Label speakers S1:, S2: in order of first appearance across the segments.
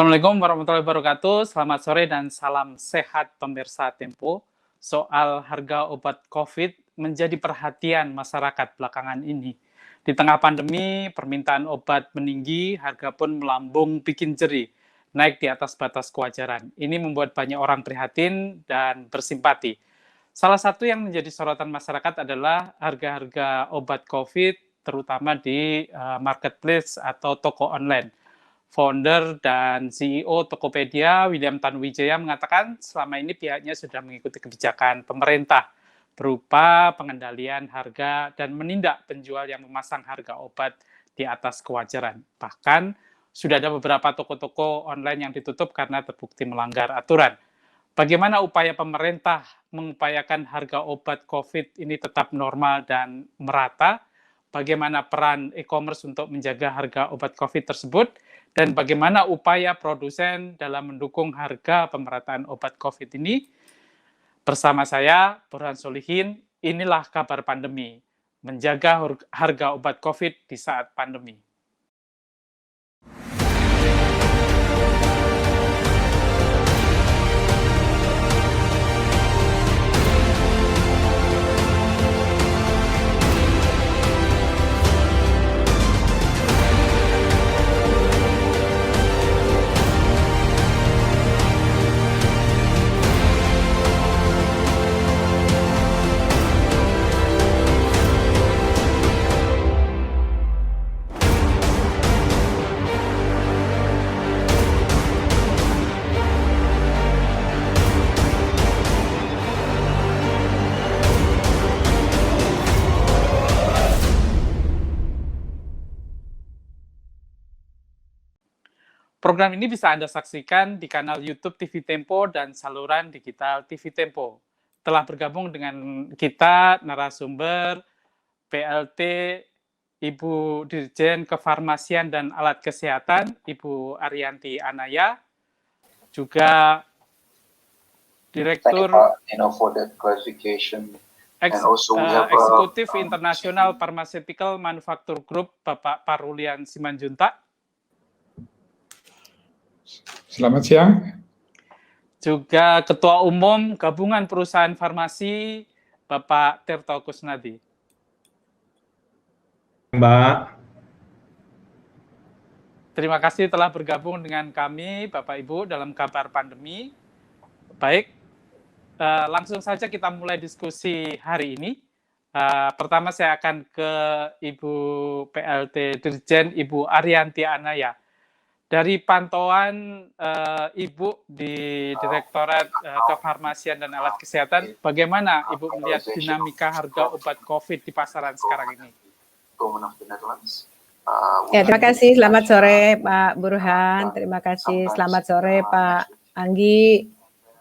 S1: Assalamualaikum warahmatullahi wabarakatuh. Selamat sore dan salam sehat pemirsa Tempo. Soal harga obat COVID menjadi perhatian masyarakat belakangan ini. Di tengah pandemi, permintaan obat meninggi, harga pun melambung bikin jeri, naik di atas batas kewajaran. Ini membuat banyak orang prihatin dan bersimpati. Salah satu yang menjadi sorotan masyarakat adalah harga-harga obat COVID, terutama di marketplace atau toko online. Founder dan CEO Tokopedia, William Tanuwijaya, mengatakan selama ini pihaknya sudah mengikuti kebijakan pemerintah berupa pengendalian harga dan menindak penjual yang memasang harga obat di atas kewajaran. Bahkan sudah ada beberapa toko-toko online yang ditutup karena terbukti melanggar aturan. Bagaimana upaya pemerintah mengupayakan harga obat COVID ini tetap normal dan merata? Bagaimana peran e-commerce untuk menjaga harga obat COVID tersebut, dan bagaimana upaya produsen dalam mendukung harga pemerataan obat COVID ini. Bersama saya, Burhan Solihin, inilah kabar pandemi, menjaga harga obat COVID di saat pandemi. Program ini bisa Anda saksikan di kanal YouTube TV Tempo dan saluran digital TV Tempo. Telah bergabung dengan kita narasumber PLT Ibu Dirjen Kefarmasian dan Alat Kesehatan, Ibu Arianti Anaya, juga Direktur Eksekutif International Pharmaceutical Manufacture Group, Bapak Parulian Simanjuntak.
S2: Selamat siang.
S1: Juga Ketua Umum Gabungan Perusahaan Farmasi, Bapak Tirto Kusnadi.
S3: Mbak.
S1: Terima kasih telah bergabung dengan kami, Bapak Ibu, dalam kabar pandemi. Baik, langsung saja kita mulai diskusi hari ini. Pertama saya akan ke Ibu PLT Dirjen, Ibu Arianti Anaya. Dari pantauan Ibu di Direktorat Kefarmasian dan Alat Kesehatan, bagaimana Ibu melihat dinamika harga obat COVID di pasaran sekarang ini?
S4: Ya, terima kasih. Selamat sore Pak Burhan. Terima kasih. Selamat sore Pak Anggi,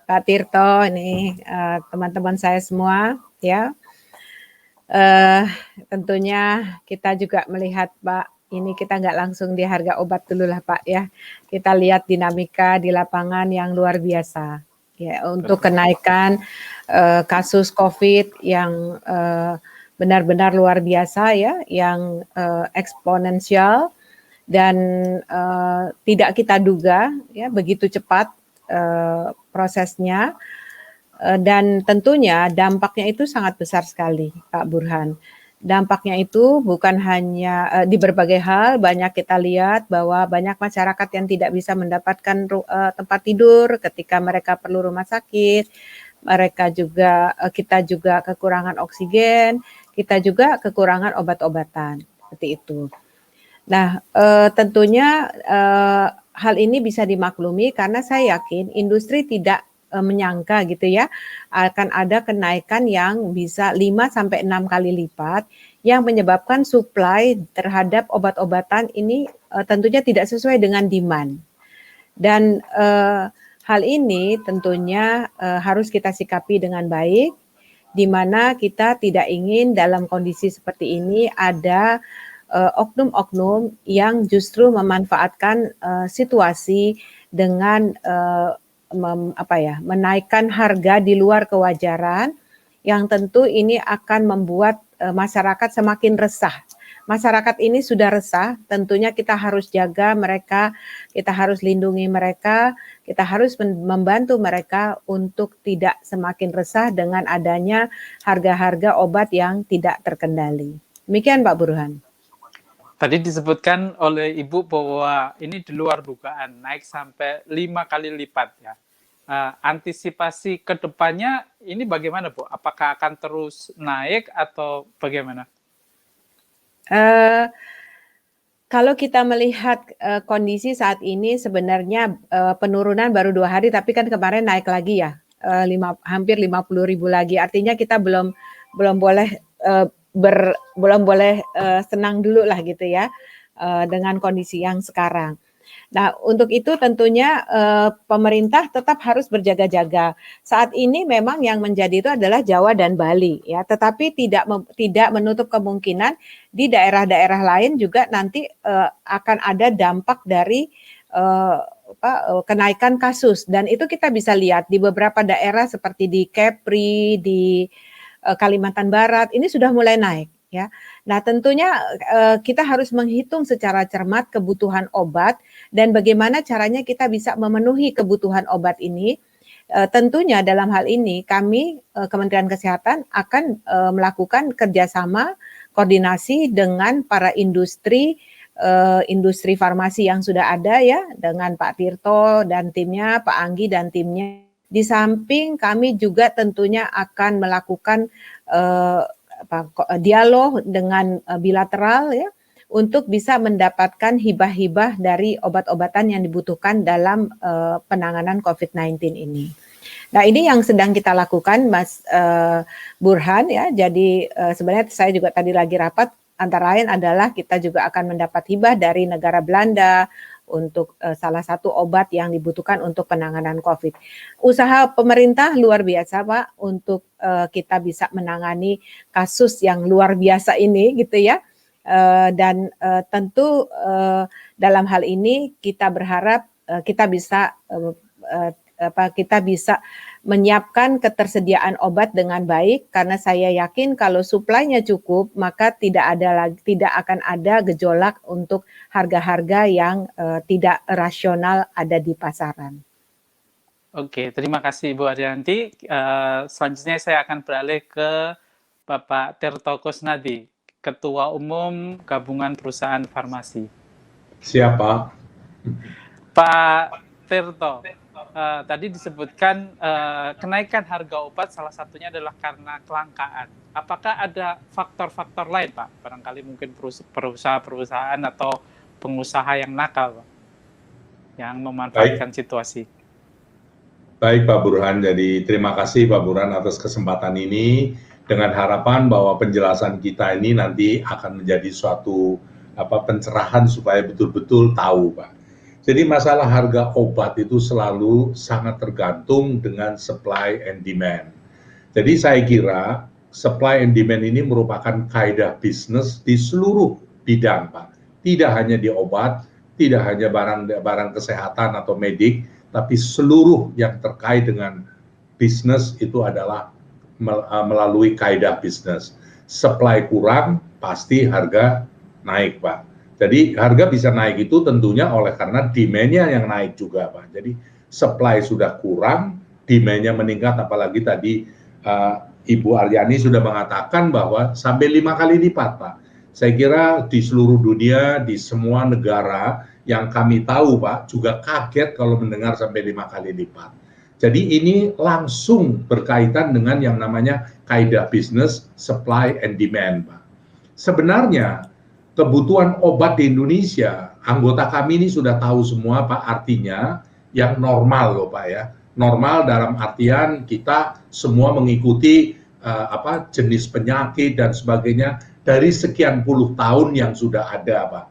S4: Pak Tirto, ini teman-teman saya semua. Ya, tentunya kita juga melihat Pak. Ini kita nggak langsung di harga obat dulu lah Pak ya. Kita lihat dinamika di lapangan yang luar biasa. Ya, untuk kenaikan kasus COVID yang benar-benar luar biasa ya, yang eksponensial dan tidak kita duga ya begitu cepat prosesnya. Dan tentunya dampaknya itu sangat besar sekali Pak Burhan. Dampaknya itu bukan hanya di berbagai hal, banyak kita lihat bahwa banyak masyarakat yang tidak bisa mendapatkan tempat tidur ketika mereka perlu rumah sakit, kita juga kekurangan oksigen, kita juga kekurangan obat-obatan, seperti itu. Nah, tentunya hal ini bisa dimaklumi karena saya yakin industri tidak menyangka gitu ya akan ada kenaikan yang bisa 5-6 kali lipat yang menyebabkan supply terhadap obat-obatan ini tentunya tidak sesuai dengan demand. Dan hal ini tentunya harus kita sikapi dengan baik, di mana kita tidak ingin dalam kondisi seperti ini ada oknum-oknum yang justru memanfaatkan situasi dengan menaikkan harga di luar kewajaran, yang tentu ini akan membuat masyarakat semakin resah, masyarakat ini sudah resah, tentunya kita harus jaga mereka, kita harus lindungi mereka, kita harus membantu mereka untuk tidak semakin resah dengan adanya harga-harga obat yang tidak terkendali. Demikian Pak Burhan.
S1: Tadi disebutkan oleh Ibu bahwa ini di luar dugaan, naik sampai 5 kali lipat ya. Antisipasi ke depannya ini bagaimana Bu? Apakah akan terus naik atau bagaimana?
S4: Kalau kita melihat kondisi saat ini sebenarnya penurunan baru 2 hari, tapi kan kemarin naik lagi ya, hampir 50.000 lagi. Artinya kita belum boleh senang dulu lah gitu ya dengan kondisi yang sekarang. Nah, untuk itu tentunya pemerintah tetap harus berjaga-jaga. Saat ini memang yang menjadi itu adalah Jawa dan Bali ya, tetapi tidak menutup kemungkinan di daerah-daerah lain juga nanti akan ada dampak dari kenaikan kasus, dan itu kita bisa lihat di beberapa daerah seperti di Kepri, di Kalimantan Barat ini sudah mulai naik ya. Nah, tentunya kita harus menghitung secara cermat kebutuhan obat dan bagaimana caranya kita bisa memenuhi kebutuhan obat ini. Tentunya dalam hal ini kami Kementerian Kesehatan akan melakukan kerjasama koordinasi dengan para industri farmasi yang sudah ada ya, dengan Pak Tirto dan timnya, Pak Anggi dan timnya. Di samping kami juga tentunya akan melakukan dialog dengan bilateral ya, untuk bisa mendapatkan hibah-hibah dari obat-obatan yang dibutuhkan dalam penanganan COVID-19 ini. Nah, ini yang sedang kita lakukan Mas Burhan ya. Jadi sebenarnya saya juga tadi lagi rapat, antara lain adalah kita juga akan mendapat hibah dari negara Belanda untuk salah satu obat yang dibutuhkan untuk penanganan COVID. Usaha pemerintah luar biasa Pak untuk kita bisa menangani kasus yang luar biasa ini gitu ya. Dan tentu dalam hal ini kita berharap kita bisa menyiapkan ketersediaan obat dengan baik, karena saya yakin kalau suplainya cukup maka tidak akan ada gejolak untuk harga-harga yang tidak rasional ada di pasaran.
S1: Oke, terima kasih Ibu Ariyanti. Selanjutnya saya akan beralih ke Bapak Tirto Kusnadi, Ketua Umum Gabungan Perusahaan Farmasi.
S2: Siapa?
S1: Pak Tirto, tadi disebutkan kenaikan harga obat salah satunya adalah karena kelangkaan. Apakah ada faktor-faktor lain, Pak? Barangkali mungkin perusahaan-perusahaan atau pengusaha yang nakal, Pak, yang memanfaatkan situasi.
S2: Baik Pak Burhan, jadi terima kasih Pak Burhan atas kesempatan ini, dengan harapan bahwa penjelasan kita ini nanti akan menjadi suatu pencerahan supaya betul-betul tahu Pak. Jadi masalah harga obat itu selalu sangat tergantung dengan supply and demand. Jadi saya kira supply and demand ini merupakan kaidah bisnis di seluruh bidang Pak. Tidak hanya di obat, tidak hanya barang kesehatan atau medik, tapi seluruh yang terkait dengan bisnis itu adalah melalui kaidah bisnis. Supply kurang, pasti harga naik Pak. Jadi harga bisa naik itu tentunya karena demand-nya yang naik juga Pak. Jadi supply sudah kurang, demand-nya meningkat, apalagi tadi Ibu Aryani sudah mengatakan bahwa sampai 5 kali lipat Pak. Saya kira di seluruh dunia, di semua negara yang kami tahu Pak, juga kaget kalau mendengar sampai 5 kali lipat. Jadi ini langsung berkaitan dengan yang namanya kaidah bisnis, supply and demand Pak. Sebenarnya kebutuhan obat di Indonesia, anggota kami ini sudah tahu semua Pak, artinya yang normal loh Pak ya. Normal dalam artian kita semua mengikuti jenis penyakit dan sebagainya dari sekian puluh tahun yang sudah ada Pak.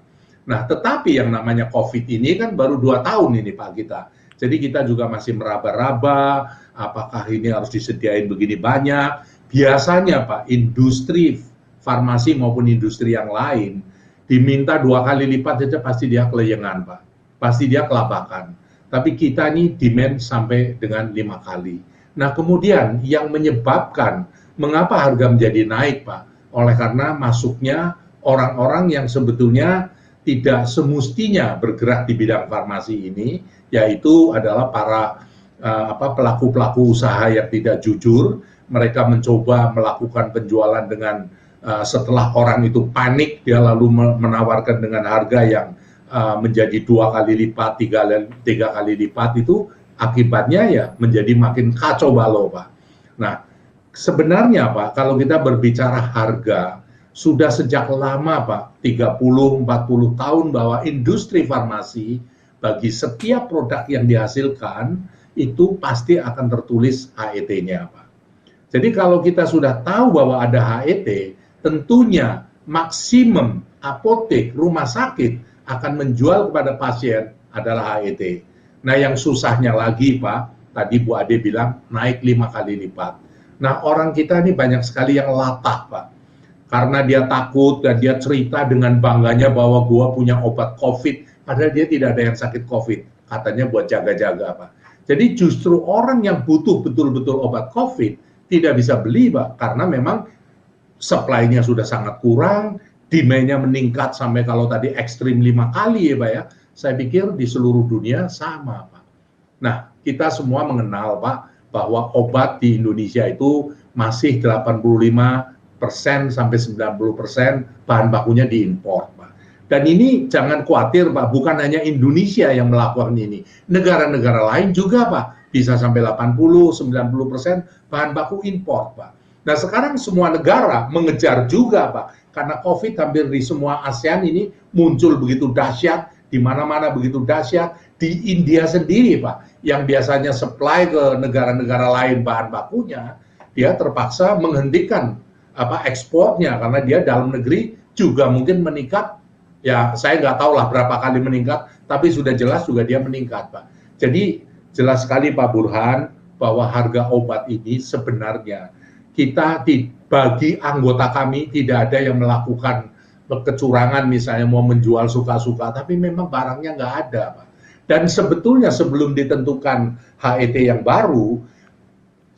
S2: Nah, tetapi yang namanya COVID ini kan baru 2 tahun ini Pak kita. Jadi kita juga masih meraba-raba, apakah ini harus disediain begini banyak. Biasanya Pak, industri farmasi maupun industri yang lain, diminta 2 kali lipat saja pasti dia kelayangan Pak. Pasti dia kelabakan. Tapi kita ini demand sampai dengan 5 kali. Nah kemudian yang menyebabkan mengapa harga menjadi naik Pak? Oleh karena masuknya orang-orang yang sebetulnya tidak semestinya bergerak di bidang farmasi ini, yaitu adalah para pelaku-pelaku usaha yang tidak jujur. Mereka mencoba melakukan penjualan dengan setelah orang itu panik, dia lalu menawarkan dengan harga yang menjadi 2 kali lipat, 3 kali lipat. Itu akibatnya ya menjadi makin kacau balau, Pak. Nah, sebenarnya Pak, kalau kita berbicara harga, sudah sejak lama Pak, 30-40 tahun bahwa industri farmasi bagi setiap produk yang dihasilkan itu pasti akan tertulis HET-nya Pak. Jadi kalau kita sudah tahu bahwa ada HET, tentunya maksimum apotek, rumah sakit akan menjual kepada pasien adalah HET. Nah, yang susahnya lagi Pak, tadi Bu Ade bilang naik 5 kali lipat. Nah, orang kita ini banyak sekali yang latah Pak. Karena dia takut dan dia cerita dengan bangganya bahwa gua punya obat COVID, padahal dia tidak ada yang sakit COVID. Katanya buat jaga-jaga Pak. Jadi justru orang yang butuh betul-betul obat COVID tidak bisa beli Pak, karena memang supply-nya sudah sangat kurang, demand-nya meningkat sampai kalau tadi ekstrim 5 kali ya Pak ya. Saya pikir di seluruh dunia sama Pak. Nah, kita semua mengenal Pak bahwa obat di Indonesia itu masih 85% sampai 90% bahan bakunya diimpor Pak. Dan ini jangan khawatir Pak, bukan hanya Indonesia yang melakukan ini. Negara-negara lain juga Pak, bisa sampai 80-90% bahan baku impor Pak. Nah, sekarang semua negara mengejar juga Pak, karena COVID hampir di semua ASEAN ini muncul begitu dahsyat, di mana-mana begitu dahsyat. Di India sendiri Pak, yang biasanya supply ke negara-negara lain bahan bakunya, dia terpaksa menghentikan ekspornya, karena dia dalam negeri juga mungkin meningkat. Ya, saya nggak tahu lah berapa kali meningkat, tapi sudah jelas juga dia meningkat Pak. Jadi jelas sekali Pak Burhan, bahwa harga obat ini sebenarnya kita bagi anggota kami tidak ada yang melakukan kecurangan, misalnya mau menjual suka-suka, tapi memang barangnya nggak ada Pak. Dan sebetulnya sebelum ditentukan HET yang baru,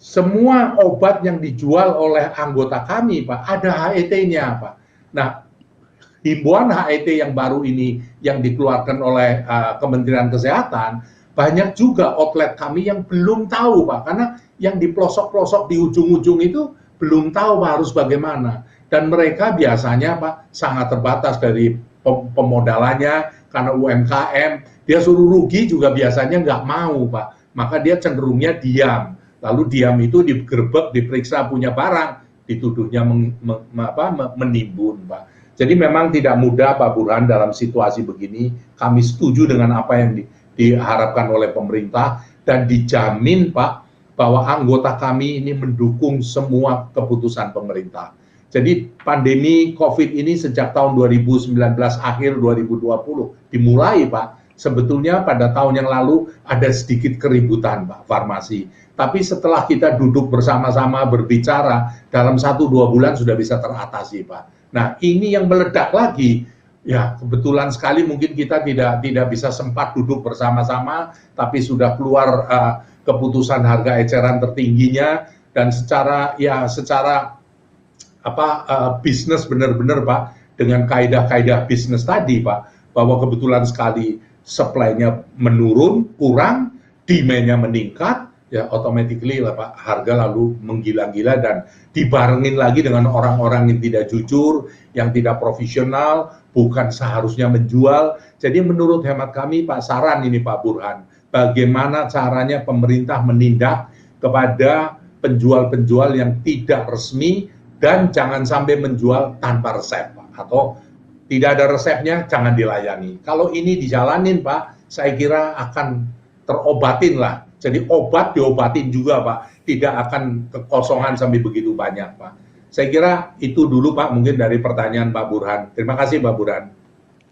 S2: semua obat yang dijual oleh anggota kami Pak, ada HET-nya Pak. Nah, himbauan HET yang baru ini yang dikeluarkan oleh Kementerian Kesehatan, banyak juga outlet kami yang belum tahu Pak, karena yang di pelosok-pelosok di ujung-ujung itu belum tahu Pak harus bagaimana. Dan mereka biasanya Pak sangat terbatas dari pemodalannya, karena UMKM, dia suruh rugi juga biasanya nggak mau Pak. Maka dia cenderungnya diam. Lalu diam itu digerebek, diperiksa punya barang, dituduhnya menimbun Pak. Jadi memang tidak mudah Pak Burhan dalam situasi begini. Kami setuju dengan apa yang diharapkan oleh pemerintah, dan dijamin Pak bahwa anggota kami ini mendukung semua keputusan pemerintah. Jadi pandemi COVID ini sejak tahun 2019 akhir 2020 dimulai Pak. Sebetulnya pada tahun yang lalu ada sedikit keributan Pak farmasi. Tapi setelah kita duduk bersama-sama berbicara, dalam 1-2 bulan sudah bisa teratasi Pak. Nah, ini yang meledak lagi. Ya, kebetulan sekali mungkin kita tidak bisa sempat duduk bersama-sama, tapi sudah keluar keputusan harga eceran tertingginya, dan secara bisnis benar-benar Pak, dengan kaidah-kaidah bisnis tadi Pak, bahwa kebetulan sekali supply-nya menurun, kurang, demand-nya meningkat, ya automatically lah Pak, harga lalu menggila-gila, dan dibarengin lagi dengan orang-orang yang tidak jujur, yang tidak profesional, bukan seharusnya menjual. Jadi menurut hemat kami Pak, saran ini Pak Burhan, bagaimana caranya pemerintah menindak kepada penjual-penjual yang tidak resmi, dan jangan sampai menjual tanpa resep Pak, atau tidak ada resepnya jangan dilayani. Kalau ini dijalanin Pak, saya kira akan terobatin lah. Jadi obat diobatin juga Pak, tidak akan kekosongan sampai begitu banyak Pak. Saya kira itu dulu Pak, mungkin dari pertanyaan Pak Burhan. Terima kasih Pak Burhan.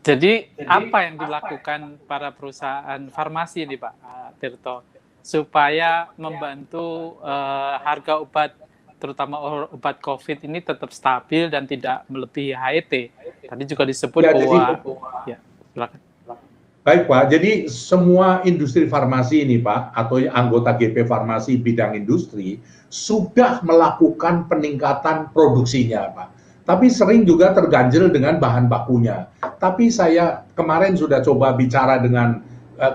S1: Jadi apa yang dilakukan para perusahaan farmasi ini Pak Tirto, supaya membantu harga obat, terutama obat COVID ini tetap stabil dan tidak melebihi HET? Tadi juga disebut ya, silakan.
S2: Baik Pak, jadi semua industri farmasi ini Pak, atau anggota GP Farmasi bidang industri, sudah melakukan peningkatan produksinya Pak. tapi sering juga terganjel dengan bahan bakunya. Tapi saya kemarin sudah coba bicara dengan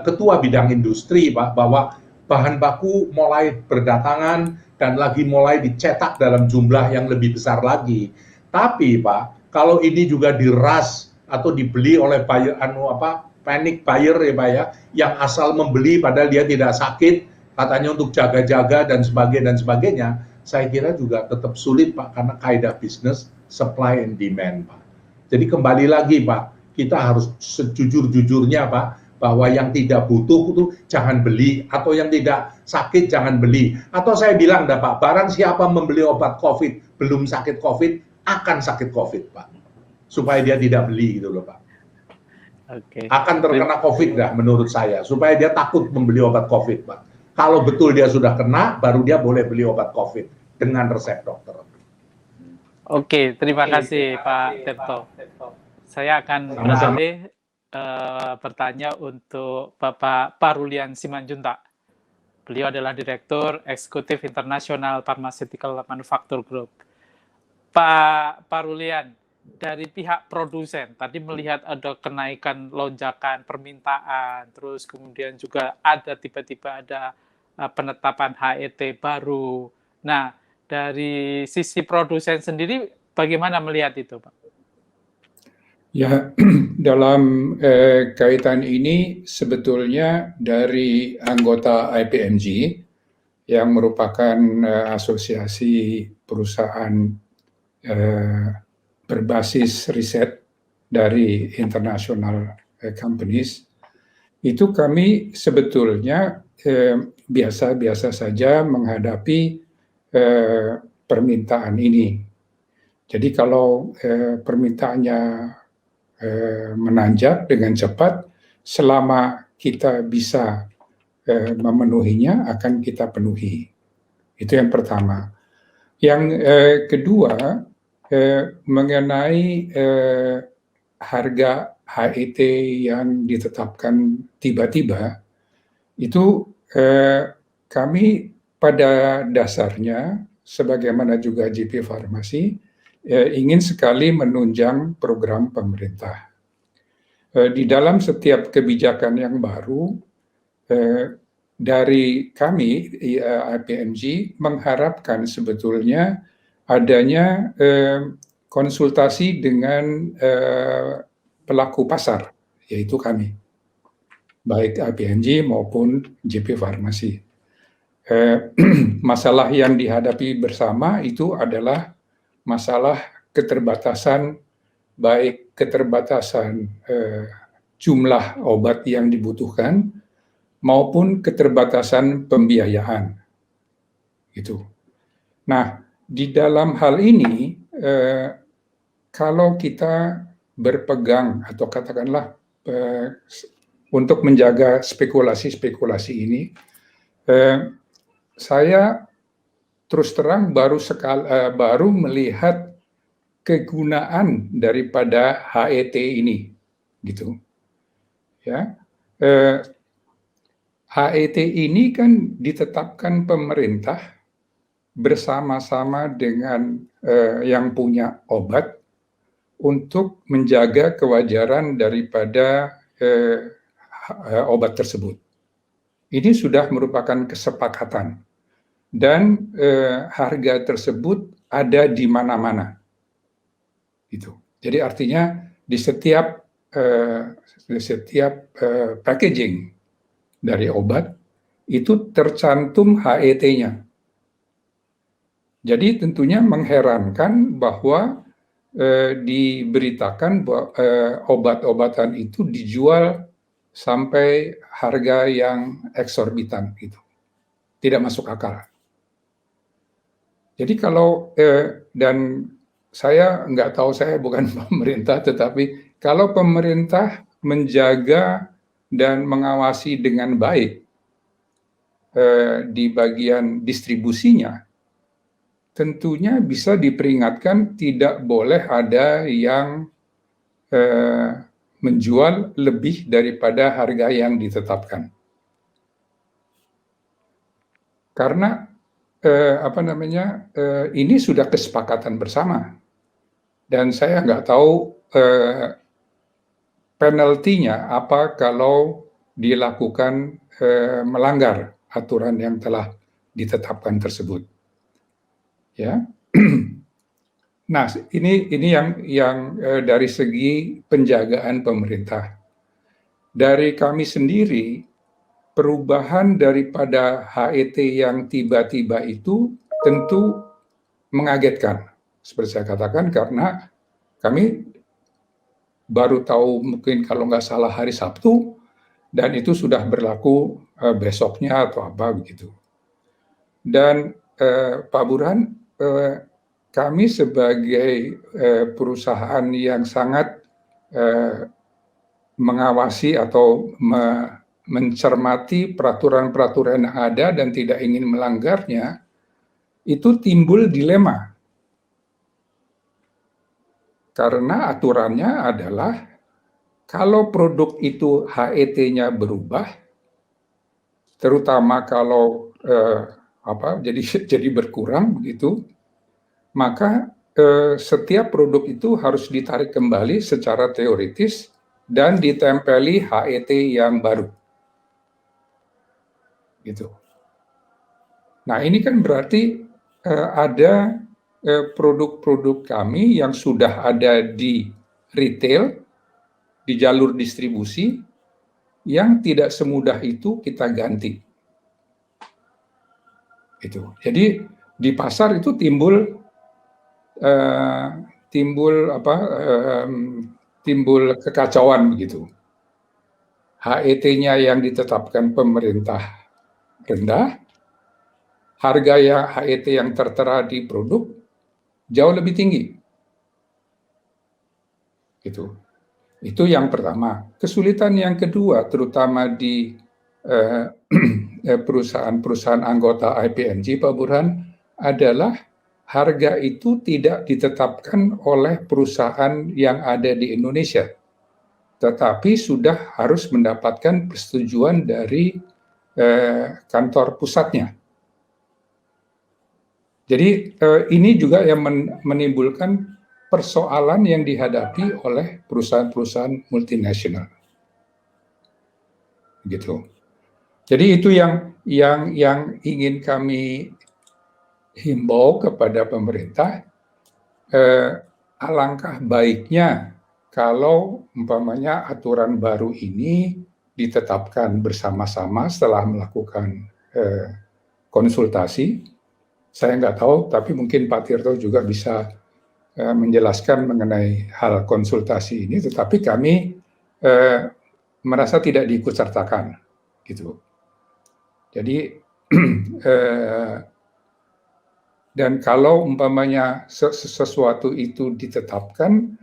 S2: ketua bidang industri, Pak, bahwa bahan baku mulai berdatangan dan lagi mulai dicetak dalam jumlah yang lebih besar lagi. Tapi Pak, kalau ini juga diras atau dibeli oleh buyer, panic buyer ya Pak ya, yang asal membeli padahal dia tidak sakit, katanya untuk jaga-jaga dan sebagainya, saya kira juga tetap sulit Pak, karena kaidah bisnis supply and demand Pak. Jadi kembali lagi Pak, kita harus sejujur-jujurnya Pak, bahwa yang tidak butuh itu jangan beli, atau yang tidak sakit jangan beli. Atau saya bilang dah Pak, barang siapa membeli obat COVID belum sakit COVID akan sakit COVID Pak, supaya dia tidak beli gitu loh Pak.
S1: Oke.
S2: Akan terkena COVID dah menurut saya, supaya dia takut membeli obat COVID Pak. Kalau betul dia sudah kena, baru dia boleh beli obat COVID dengan resep dokter.
S1: Oke, terima kasih Pak Tirto. Saya akan beralih bertanya untuk Bapak Parulian Simanjuntak. Beliau adalah Direktur Eksekutif International Pharmaceutical Manufacture Group. Pak Parulian, dari pihak produsen, tadi melihat ada kenaikan lonjakan permintaan, terus kemudian juga ada tiba-tiba ada penetapan HET baru. Nah, dari sisi produsen sendiri, bagaimana melihat itu, Pak?
S3: Ya, dalam kaitan ini sebetulnya dari anggota IPMG yang merupakan asosiasi perusahaan berbasis riset dari international companies, itu kami sebetulnya biasa-biasa saja menghadapi permintaan ini. Jadi kalau permintaannya menanjak dengan cepat, selama kita bisa memenuhinya akan kita penuhi. Itu yang pertama. Yang kedua, mengenai harga HET yang ditetapkan tiba-tiba, itu kami pada dasarnya, sebagaimana juga GP Farmasi, ingin sekali menunjang program pemerintah. Di dalam setiap kebijakan yang baru, dari kami, IPMG, mengharapkan sebetulnya adanya konsultasi dengan pelaku pasar, yaitu kami, baik IPMG maupun GP Farmasi. Masalah yang dihadapi bersama itu adalah masalah keterbatasan, baik keterbatasan jumlah obat yang dibutuhkan maupun keterbatasan pembiayaan. Gitu. Nah, di dalam hal ini, kalau kita berpegang atau katakanlah untuk menjaga spekulasi-spekulasi ini, saya terus terang baru melihat kegunaan daripada HET ini, gitu. Ya, HET ini kan ditetapkan pemerintah bersama-sama dengan yang punya obat untuk menjaga kewajaran daripada obat tersebut. Ini sudah merupakan kesepakatan. Dan harga tersebut ada di mana-mana, gitu. Jadi artinya di setiap packaging dari obat itu tercantum HET-nya. Jadi tentunya mengherankan bahwa diberitakan bahwa obat-obatan itu dijual sampai harga yang eksorbitan, gitu. Tidak masuk akal. Jadi kalau, dan saya nggak tahu, saya bukan pemerintah, tetapi kalau pemerintah menjaga dan mengawasi dengan baik di bagian distribusinya, tentunya bisa diperingatkan tidak boleh ada yang menjual lebih daripada harga yang ditetapkan. Karena ini sudah kesepakatan bersama. dan saya nggak tahu penaltinya apa kalau dilakukan melanggar aturan yang telah ditetapkan tersebut. Ya. Nah, ini yang dari segi penjagaan pemerintah. Dari kami sendiri, perubahan daripada HET yang tiba-tiba itu tentu mengagetkan. Seperti saya katakan, karena kami baru tahu mungkin kalau nggak salah hari Sabtu, dan itu sudah berlaku besoknya atau apa begitu. Dan Pak Burhan, kami sebagai perusahaan yang sangat mengawasi atau mencermati peraturan-peraturan yang ada dan tidak ingin melanggarnya, itu timbul dilema. Karena aturannya adalah kalau produk itu HET-nya berubah, terutama kalau jadi berkurang begitu, maka setiap produk itu harus ditarik kembali secara teoritis dan ditempeli HET yang baru. Gitu. Nah, ini kan berarti ada produk-produk kami yang sudah ada di retail, di jalur distribusi, yang tidak semudah itu kita ganti. Itu. Jadi di pasar itu timbul kekacauan begitu. HET-nya yang ditetapkan pemerintah rendah, harga yang HET yang tertera di produk jauh lebih tinggi. Itu yang pertama. Kesulitan yang kedua, terutama di perusahaan-perusahaan anggota IPMG, Pak Burhan, adalah harga itu tidak ditetapkan oleh perusahaan yang ada di Indonesia, tetapi sudah harus mendapatkan persetujuan dari kantor pusatnya. Jadi ini juga yang menimbulkan persoalan yang dihadapi oleh perusahaan-perusahaan multinasional. Gitu. Jadi itu yang ingin kami himbau kepada pemerintah. Alangkah baiknya kalau umpamanya aturan baru ini ditetapkan bersama-sama setelah melakukan konsultasi. Saya nggak tahu, tapi mungkin Pak Tirto juga bisa menjelaskan mengenai hal konsultasi ini, tetapi kami merasa tidak diikutsertakan, gitu. Jadi dan kalau umpamanya sesuatu itu ditetapkan,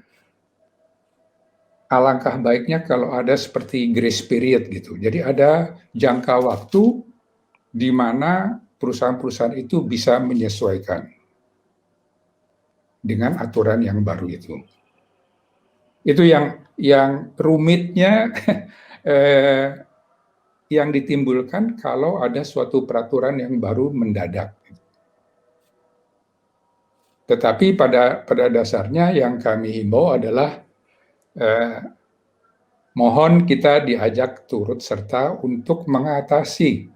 S3: alangkah baiknya kalau ada seperti grace period gitu. Jadi ada jangka waktu di mana perusahaan-perusahaan itu bisa menyesuaikan dengan aturan yang baru itu. Itu yang rumitnya yang ditimbulkan kalau ada suatu peraturan yang baru mendadak. Tetapi pada dasarnya yang kami himbau adalah mohon kita diajak turut serta untuk mengatasi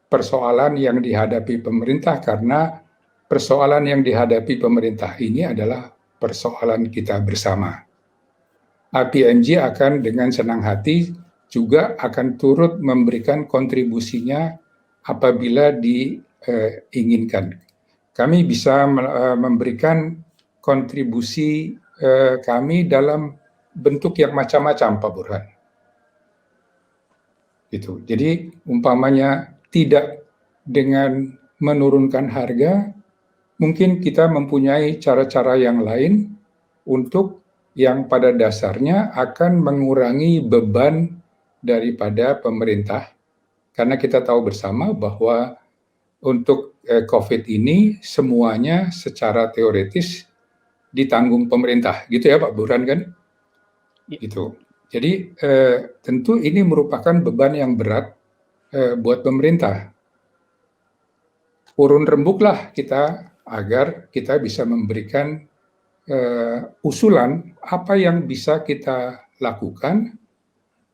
S3: persoalan yang dihadapi pemerintah, karena persoalan yang dihadapi pemerintah ini adalah persoalan kita bersama. IPMG akan dengan senang hati juga akan turut memberikan kontribusinya apabila diinginkan. Kami bisa memberikan kontribusi kami dalam bentuk yang macam-macam, Pak Burhan. Gitu. Jadi umpamanya tidak dengan menurunkan harga, mungkin kita mempunyai cara-cara yang lain untuk yang pada dasarnya akan mengurangi beban daripada pemerintah. Karena kita tahu bersama bahwa untuk COVID ini semuanya secara teoritis ditanggung pemerintah, gitu ya Pak Burhan kan? Gitu. Jadi tentu ini merupakan beban yang berat buat pemerintah. Urun rembuklah kita agar kita bisa memberikan usulan apa yang bisa kita lakukan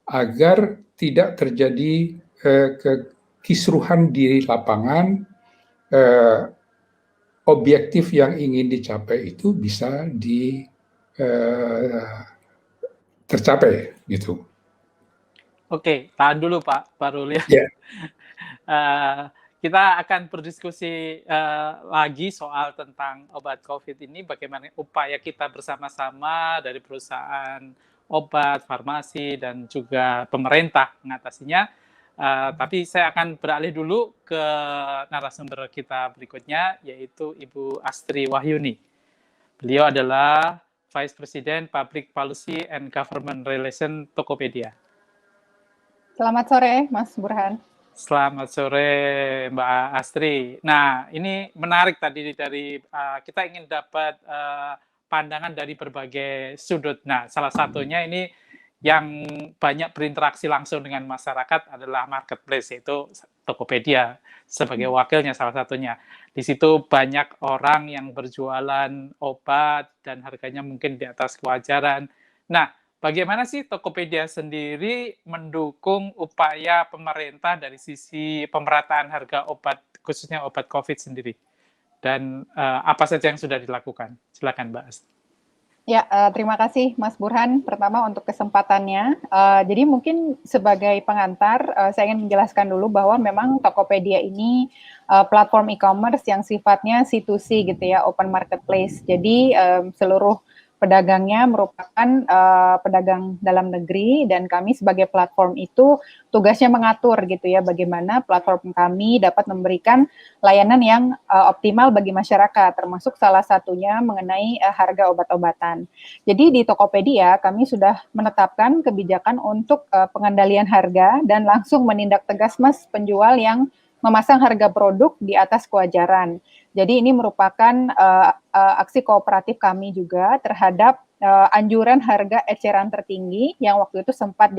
S3: agar tidak terjadi kekisruhan di lapangan, objektif yang ingin dicapai itu bisa tercapai gitu.
S1: Oke, tahan dulu Pak Ruli.
S3: Ya.
S1: Kita akan berdiskusi lagi soal tentang obat COVID ini, bagaimana upaya kita bersama-sama dari perusahaan obat, farmasi, dan juga pemerintah mengatasinya. Tapi saya akan beralih dulu ke narasumber kita berikutnya, yaitu Ibu Astri Wahyuni. Beliau adalah Vice President Public Policy and Government Relation Tokopedia.
S5: Selamat sore, Mas Burhan.
S1: Selamat sore, Mbak Astri. Nah, ini menarik tadi dari kita ingin dapat pandangan dari berbagai sudut. Nah, salah satunya ini yang banyak berinteraksi langsung dengan masyarakat adalah marketplace, yaitu Tokopedia sebagai wakilnya salah satunya. Di situ banyak orang yang berjualan obat dan harganya mungkin di atas kewajaran. Nah, bagaimana sih Tokopedia sendiri mendukung upaya pemerintah dari sisi pemerataan harga obat, khususnya obat COVID sendiri? Dan apa saja yang sudah dilakukan? Silakan Mbak Astri.
S5: Ya, terima kasih Mas Burhan pertama untuk kesempatannya. Jadi mungkin sebagai pengantar, saya ingin menjelaskan dulu bahwa memang Tokopedia ini platform e-commerce yang sifatnya C2C gitu ya, open marketplace. Jadi seluruh pedagangnya merupakan pedagang dalam negeri, dan kami sebagai platform itu tugasnya mengatur gitu ya bagaimana platform kami dapat memberikan layanan yang optimal bagi masyarakat, termasuk salah satunya mengenai harga obat-obatan. Jadi di Tokopedia kami sudah menetapkan kebijakan untuk pengendalian harga dan langsung menindak tegas Mas penjual yang memasang harga produk di atas kewajaran. Jadi ini merupakan aksi kooperatif kami juga terhadap anjuran harga eceran tertinggi yang waktu itu sempat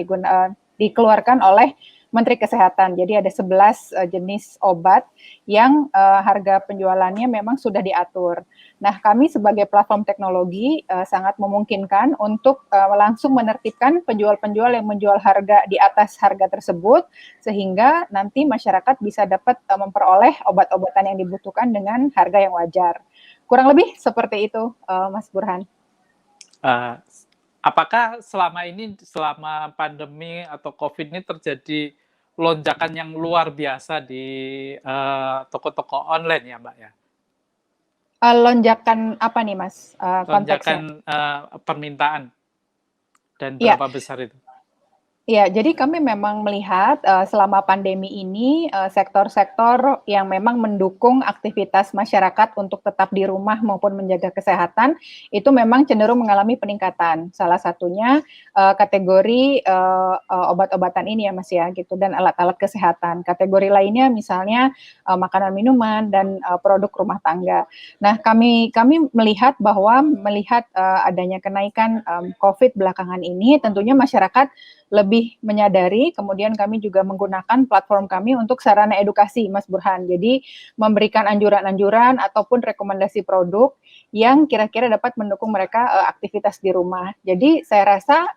S5: dikeluarkan oleh Menteri Kesehatan. Jadi ada 11 jenis obat yang harga penjualannya memang sudah diatur. Nah, kami sebagai platform teknologi sangat memungkinkan untuk langsung menertibkan penjual-penjual yang menjual harga di atas harga tersebut, sehingga nanti masyarakat bisa dapat memperoleh obat-obatan yang dibutuhkan dengan harga yang wajar. Kurang lebih seperti itu, Mas Burhan.
S1: Apakah selama ini, selama pandemi atau COVID ini terjadi lonjakan yang luar biasa di toko-toko online ya Mbak ya?
S5: Lonjakan apa nih Mas konteksnya?
S1: Lonjakan permintaan, dan berapa besar itu?
S5: Ya, jadi kami memang melihat selama pandemi ini sektor-sektor yang memang mendukung aktivitas masyarakat untuk tetap di rumah maupun menjaga kesehatan itu memang cenderung mengalami peningkatan. Salah satunya kategori obat-obatan ini ya Mas ya gitu, dan alat-alat kesehatan. Kategori lainnya misalnya makanan minuman dan produk rumah tangga. Nah, kami melihat bahwa adanya kenaikan COVID belakangan ini, tentunya masyarakat lebih menyadari, kemudian kami juga menggunakan platform kami untuk sarana edukasi, Mas Burhan. Jadi memberikan anjuran-anjuran ataupun rekomendasi produk yang kira-kira dapat mendukung mereka aktivitas di rumah. Jadi saya rasa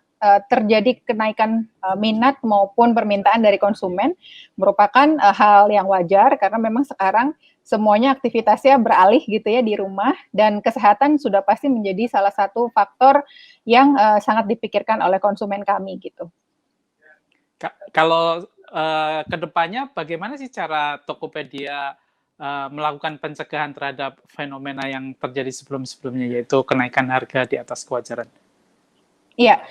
S5: terjadi kenaikan minat maupun permintaan dari konsumen merupakan hal yang wajar, karena memang sekarang semuanya aktivitasnya beralih gitu ya di rumah, dan kesehatan sudah pasti menjadi salah satu faktor yang sangat dipikirkan oleh konsumen kami gitu.
S1: Kalau kedepannya bagaimana sih cara Tokopedia melakukan pencegahan terhadap fenomena yang terjadi sebelum-sebelumnya, yaitu kenaikan harga di atas kewajaran?
S5: Iya,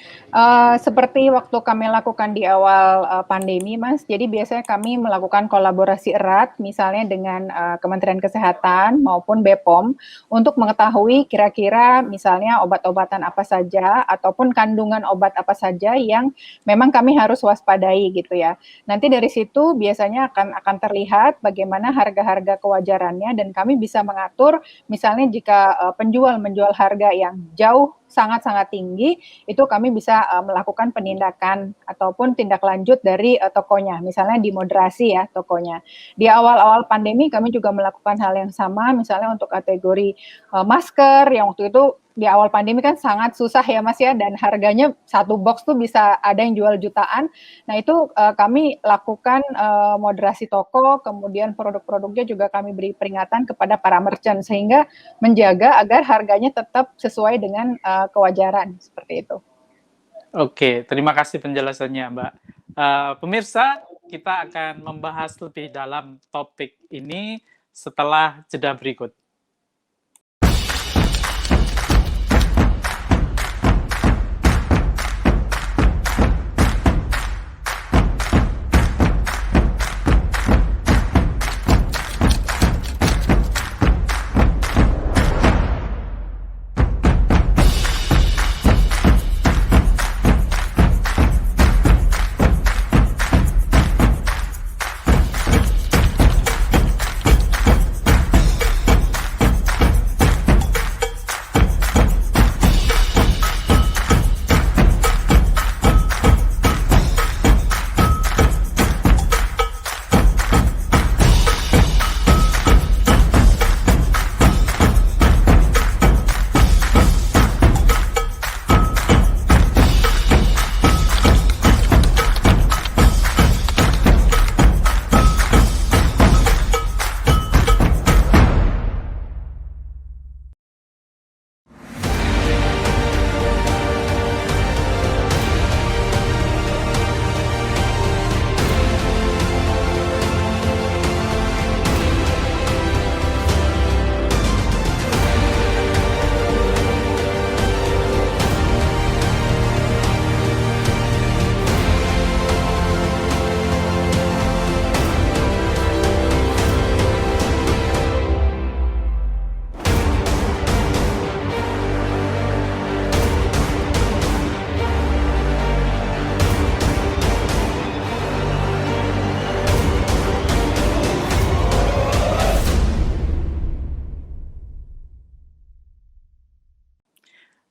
S5: seperti waktu kami lakukan di awal pandemi, Mas. Jadi biasanya kami melakukan kolaborasi erat, misalnya dengan Kementerian Kesehatan maupun BPOM, untuk mengetahui kira-kira misalnya obat-obatan apa saja ataupun kandungan obat apa saja yang memang kami harus waspadai gitu ya. Nanti dari situ biasanya akan terlihat bagaimana harga-harga kewajarannya, dan kami bisa mengatur misalnya jika penjual menjual harga yang jauh sangat-sangat tinggi, itu kami bisa melakukan penindakan ataupun tindak lanjut dari tokonya, misalnya dimoderasi ya tokonya. Di awal-awal pandemi kami juga melakukan hal yang sama, misalnya untuk kategori masker yang waktu itu di awal pandemi kan sangat susah ya Mas ya, dan harganya satu box tuh bisa ada yang jual jutaan. Nah itu kami lakukan moderasi toko, kemudian produk-produknya juga kami beri peringatan kepada para merchant sehingga menjaga agar harganya tetap sesuai dengan kewajaran seperti itu.
S1: Oke, terima kasih penjelasannya Mbak. Pemirsa, kita akan membahas lebih dalam topik ini setelah jeda berikut.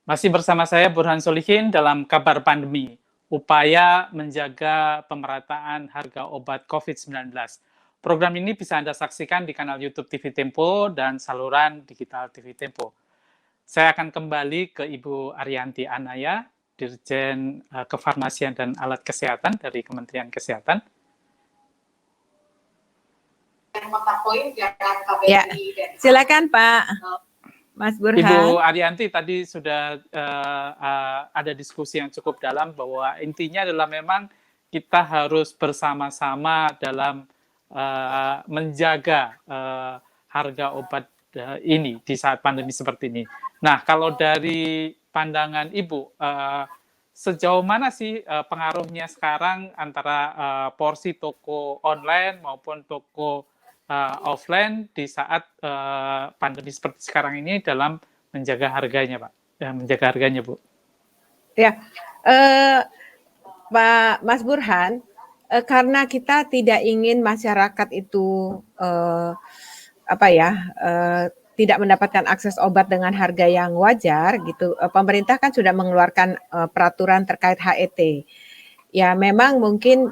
S1: Masih bersama saya Burhan Solihin dalam Kabar Pandemi, upaya menjaga pemerataan harga obat COVID-19. Program ini bisa Anda saksikan di kanal YouTube TV Tempo dan saluran digital TV Tempo. Saya akan kembali ke Ibu Arianti Anaya, Dirjen Kefarmasian dan Alat Kesehatan dari Kementerian Kesehatan.
S4: Ya, silakan Pak Mas Burhan.
S1: Ibu Arianti tadi sudah ada diskusi yang cukup dalam bahwa intinya adalah memang kita harus bersama-sama dalam menjaga harga obat ini di saat pandemi seperti ini. Nah, kalau dari pandangan Ibu, sejauh mana sih pengaruhnya sekarang antara porsi toko online maupun toko offline di saat pandemi seperti sekarang ini dalam menjaga harganya, Pak? Menjaga harganya, Bu. Ya,
S4: Pak Mas Burhan, karena kita tidak ingin masyarakat itu tidak mendapatkan akses obat dengan harga yang wajar, gitu. Pemerintah kan sudah mengeluarkan peraturan terkait HET. Ya, memang mungkin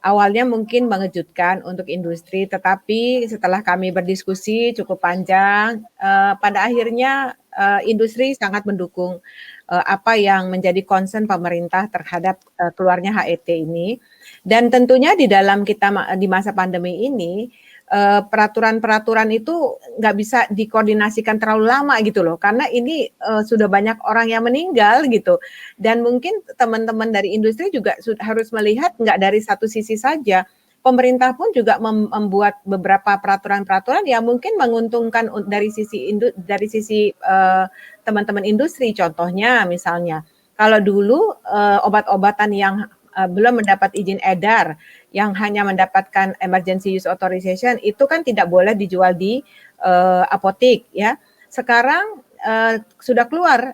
S4: awalnya mungkin mengejutkan untuk industri, tetapi setelah kami berdiskusi cukup panjang, pada akhirnya industri sangat mendukung apa yang menjadi concern pemerintah terhadap keluarnya HET ini. Dan tentunya di dalam kita di masa pandemi ini, peraturan-peraturan itu nggak bisa dikoordinasikan terlalu lama gitu loh, karena ini sudah banyak orang yang meninggal gitu, dan mungkin teman-teman dari industri juga harus melihat nggak dari satu sisi saja. Pemerintah pun juga membuat beberapa peraturan-peraturan yang mungkin menguntungkan dari sisi teman-teman industri. Contohnya misalnya, kalau dulu obat-obatan yang belum mendapat izin edar, yang hanya mendapatkan emergency use authorization, itu kan tidak boleh dijual di apotek, ya. Sekarang sudah keluar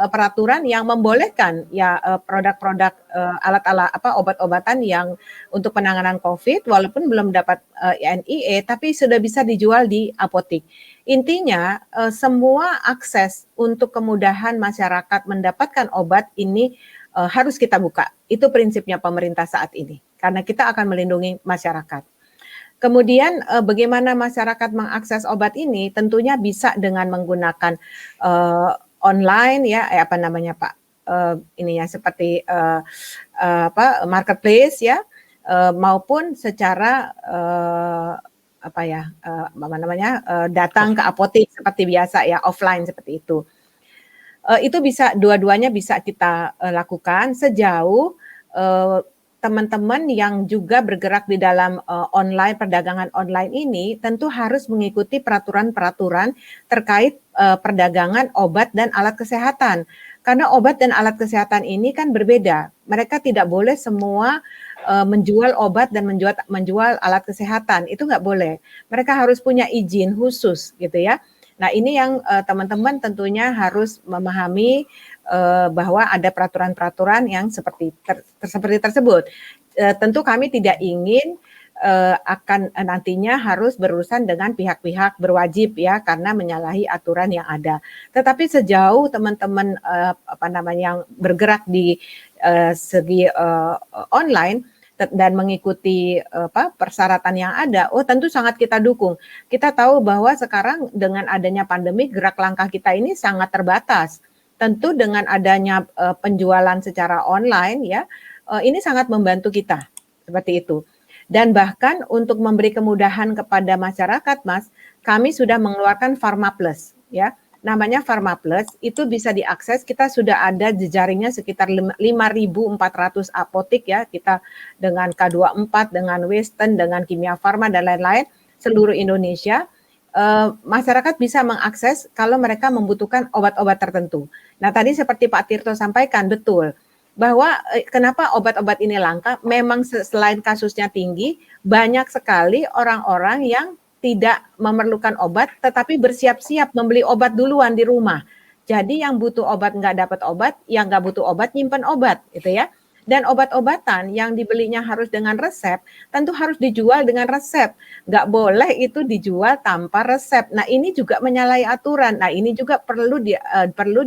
S4: peraturan yang membolehkan ya produk-produk alat-alat obat-obatan yang untuk penanganan COVID walaupun belum dapat NIE tapi sudah bisa dijual di apotek. Intinya semua akses untuk kemudahan masyarakat mendapatkan obat ini harus kita buka. Itu prinsipnya pemerintah saat ini, karena kita akan melindungi masyarakat. Kemudian bagaimana masyarakat mengakses obat ini? Tentunya bisa dengan menggunakan online ya, apa namanya Pak? Ini ya seperti marketplace ya, maupun secara datang ke apotek seperti biasa ya, offline seperti itu. Itu bisa dua-duanya bisa kita lakukan sejauh teman-teman yang juga bergerak di dalam online perdagangan online ini tentu harus mengikuti peraturan-peraturan terkait perdagangan obat dan alat kesehatan. Karena obat dan alat kesehatan ini kan berbeda. Mereka tidak boleh semua menjual obat dan menjual alat kesehatan. Itu nggak boleh. Mereka harus punya izin khusus gitu ya. Nah, ini yang teman-teman tentunya harus memahami bahwa ada peraturan-peraturan yang seperti tersebut. Tentu kami tidak ingin akan nantinya harus berurusan dengan pihak-pihak berwajib ya karena menyalahi aturan yang ada. Tetapi sejauh teman-teman yang bergerak di segi online dan mengikuti persyaratan yang ada, tentu sangat kita dukung. Kita tahu bahwa sekarang dengan adanya pandemi gerak langkah kita ini sangat terbatas. Tentu dengan adanya penjualan secara online ya, ini sangat membantu kita seperti itu. Dan bahkan untuk memberi kemudahan kepada masyarakat, Mas, kami sudah mengeluarkan Pharma Plus ya. Namanya Pharma Plus, itu bisa diakses, kita sudah ada jejaringnya sekitar 5.400 apotek ya, kita dengan K24, dengan Western, dengan Kimia Farma, dan lain-lain, seluruh Indonesia, masyarakat bisa mengakses kalau mereka membutuhkan obat-obat tertentu. Nah tadi seperti Pak Tirto sampaikan, betul, bahwa kenapa obat-obat ini langka, memang selain kasusnya tinggi, banyak sekali orang-orang yang tidak memerlukan obat, tetapi bersiap-siap membeli obat duluan di rumah. Jadi yang butuh obat nggak dapat obat, yang nggak butuh obat nyimpen obat, gitu ya. Dan obat-obatan yang dibelinya harus dengan resep, tentu harus dijual dengan resep. Nggak boleh itu dijual tanpa resep. Nah ini juga menyalahi aturan. Nah ini juga perlu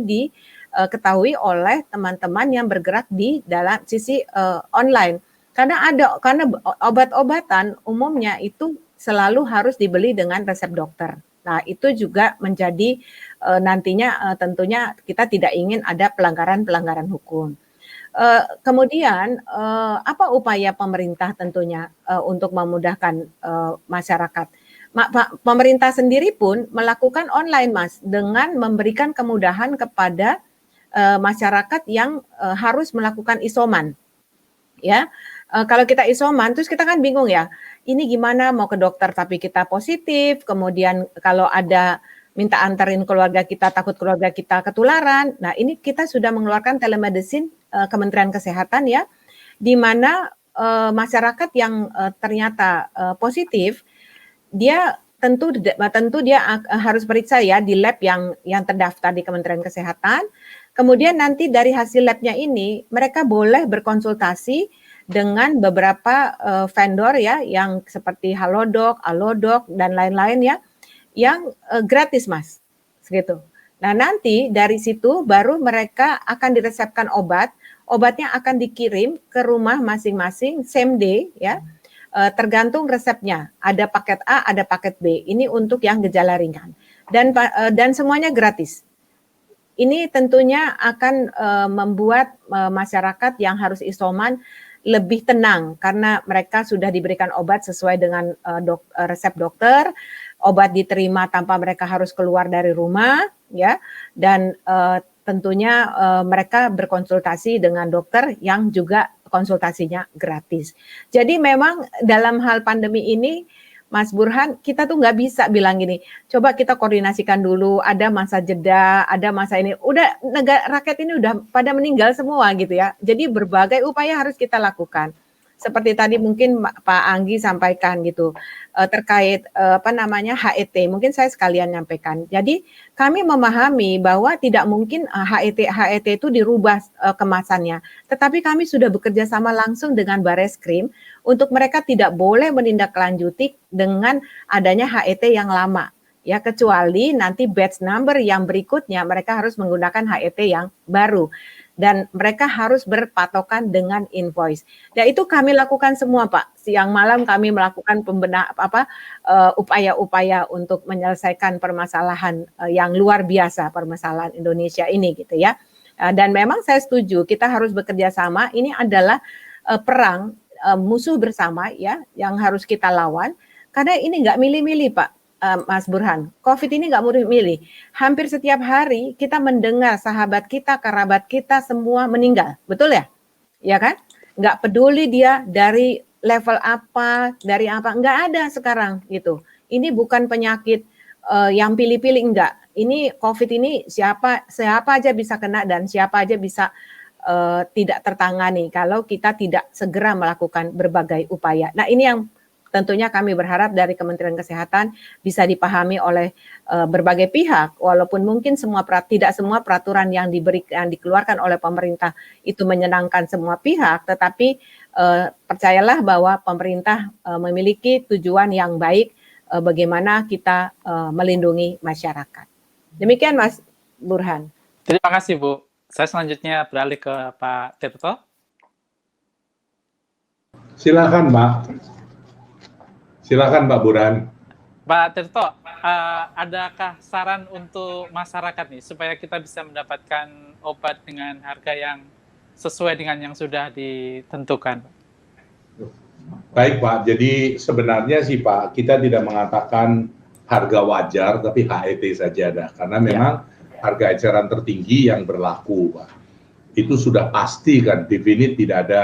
S4: diketahui oleh teman-teman yang bergerak di dalam sisi online. Karena obat-obatan umumnya itu selalu harus dibeli dengan resep dokter. Nah, itu juga menjadi nantinya tentunya kita tidak ingin ada pelanggaran-pelanggaran hukum. Kemudian apa upaya pemerintah tentunya untuk memudahkan masyarakat? Pemerintah sendiri pun melakukan online, Mas, dengan memberikan kemudahan kepada masyarakat yang harus melakukan isoman. Ya, kalau kita isoman, terus kita kan bingung ya, ini gimana mau ke dokter tapi kita positif, kemudian kalau ada minta anterin keluarga kita, takut keluarga kita ketularan. Nah ini kita sudah mengeluarkan telemedicine Kementerian Kesehatan ya, di mana masyarakat yang ternyata positif, dia tentu dia harus periksa ya di lab yang terdaftar di Kementerian Kesehatan. Kemudian nanti dari hasil labnya ini mereka boleh berkonsultasi dengan beberapa vendor ya yang seperti Halodoc, Alodoc dan lain-lain ya yang gratis, Mas. Segitu. Nah, nanti dari situ baru mereka akan diresepkan obat. Obatnya akan dikirim ke rumah masing-masing same day ya. Tergantung resepnya. Ada paket A, ada paket B. Ini untuk yang gejala ringan. Dan semuanya gratis. Ini tentunya akan membuat masyarakat yang harus isoman lebih tenang karena mereka sudah diberikan obat sesuai dengan resep dokter, obat diterima tanpa mereka harus keluar dari rumah, ya, dan tentunya mereka berkonsultasi dengan dokter yang juga konsultasinya gratis. Jadi memang dalam hal pandemi ini, Mas Burhan, kita tuh nggak bisa bilang gini, coba kita koordinasikan dulu, ada masa jeda, ada masa ini, udah rakyat ini udah pada meninggal semua gitu ya. Jadi berbagai upaya harus kita lakukan. Seperti tadi mungkin Pak Anggi sampaikan gitu, terkait HET, mungkin saya sekalian nyampaikan. Jadi kami memahami bahwa tidak mungkin HET itu dirubah kemasannya, tetapi kami sudah bekerja sama langsung dengan Bareskrim untuk mereka tidak boleh menindaklanjuti dengan adanya HET yang lama. Ya, kecuali nanti batch number yang berikutnya mereka harus menggunakan HET yang baru. dan mereka harus berpatokan dengan invoice. Dan itu kami lakukan semua, Pak. Siang malam kami melakukan upaya-upaya untuk menyelesaikan permasalahan yang luar biasa, permasalahan Indonesia ini gitu ya. Dan memang saya setuju kita harus bekerja sama. Ini adalah perang musuh bersama ya yang harus kita lawan, karena ini nggak milih-milih, Pak. Mas Burhan, COVID ini nggak milih. Hampir setiap hari kita mendengar sahabat kita, kerabat kita semua meninggal, betul ya? Ya kan? Nggak peduli dia dari level apa, dari apa, nggak ada sekarang gitu. Ini bukan penyakit yang pilih-pilih, enggak. Ini COVID ini siapa aja bisa kena dan siapa aja bisa tidak tertangani kalau kita tidak segera melakukan berbagai upaya. Nah ini yang tentunya kami berharap dari Kementerian Kesehatan bisa dipahami oleh berbagai pihak, walaupun mungkin tidak semua peraturan yang dikeluarkan oleh pemerintah itu menyenangkan semua pihak, tetapi percayalah bahwa pemerintah memiliki tujuan yang baik bagaimana kita melindungi masyarakat. Demikian Mas Burhan.
S1: Terima kasih Bu. Saya selanjutnya beralih ke Pak Tirto.
S2: Silakan Mbak. Silakan Pak Burhan.
S1: Pak Tirto, adakah saran untuk masyarakat nih supaya kita bisa mendapatkan obat dengan harga yang sesuai dengan yang sudah ditentukan?
S2: Baik Pak, jadi sebenarnya sih Pak, kita tidak mengatakan harga wajar, tapi HET saja ada. Karena memang harga eceran tertinggi yang berlaku Pak. Itu sudah pasti kan, definit tidak ada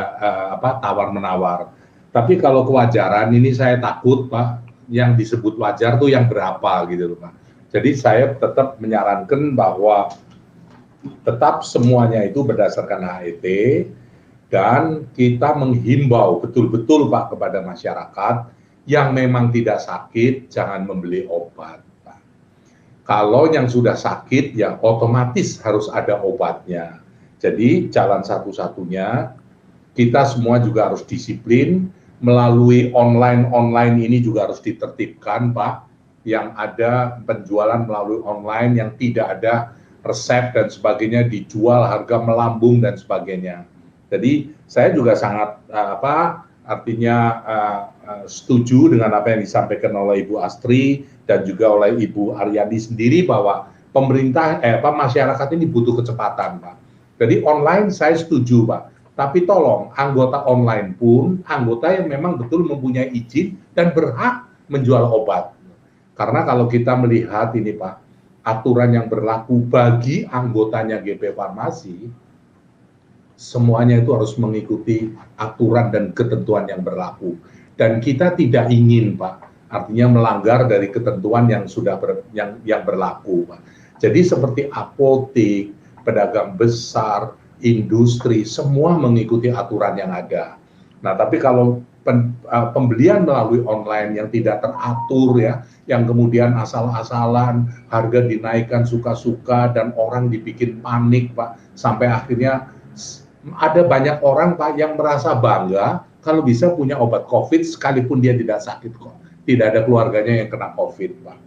S2: tawar-menawar. Tapi kalau kewajaran ini saya takut Pak, yang disebut wajar tuh yang berapa gitu loh Pak. Jadi saya tetap menyarankan bahwa tetap semuanya itu berdasarkan HET dan kita menghimbau betul-betul Pak kepada masyarakat yang memang tidak sakit jangan membeli obat Pak. Kalau yang sudah sakit ya otomatis harus ada obatnya. Jadi jalan satu-satunya kita semua juga harus disiplin. Melalui online ini juga harus ditertibkan Pak, yang ada penjualan melalui online yang tidak ada resep dan sebagainya, dijual harga melambung dan sebagainya. Jadi saya juga sangat setuju dengan apa yang disampaikan oleh Ibu Astri dan juga oleh Ibu Aryani sendiri bahwa masyarakat ini butuh kecepatan Pak. Jadi online saya setuju Pak. Tapi tolong, anggota online pun, anggota yang memang betul mempunyai izin dan berhak menjual obat. Karena kalau kita melihat ini Pak, aturan yang berlaku bagi anggotanya GP Farmasi, semuanya itu harus mengikuti aturan dan ketentuan yang berlaku. Dan kita tidak ingin Pak, artinya melanggar dari ketentuan yang sudah yang berlaku Pak. Jadi seperti apotek, pedagang besar, industri, semua mengikuti aturan yang ada. Nah, tapi kalau pembelian melalui online yang tidak teratur ya, yang kemudian asal-asalan, harga dinaikkan suka-suka dan orang dibikin panik Pak, sampai akhirnya ada banyak orang Pak yang merasa bangga kalau bisa punya obat COVID sekalipun dia tidak sakit kok. Tidak ada keluarganya yang kena COVID Pak.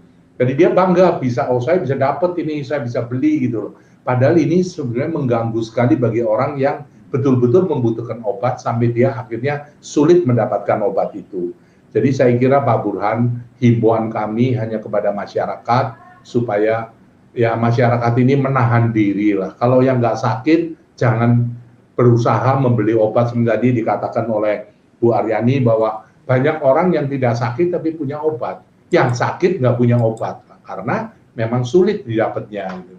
S2: Jadi dia bangga saya bisa dapat ini, saya bisa beli gitu loh. Padahal ini sebenarnya mengganggu sekali bagi orang yang betul-betul membutuhkan obat sampai dia akhirnya sulit mendapatkan obat itu. Jadi saya kira Pak Burhan, himbauan kami hanya kepada masyarakat supaya ya masyarakat ini menahan diri lah. Kalau yang nggak sakit jangan berusaha membeli obat. Seperti tadi dikatakan oleh Bu Aryani bahwa banyak orang yang tidak sakit tapi punya obat. Yang sakit nggak punya obat karena memang sulit didapatnya. Gitu.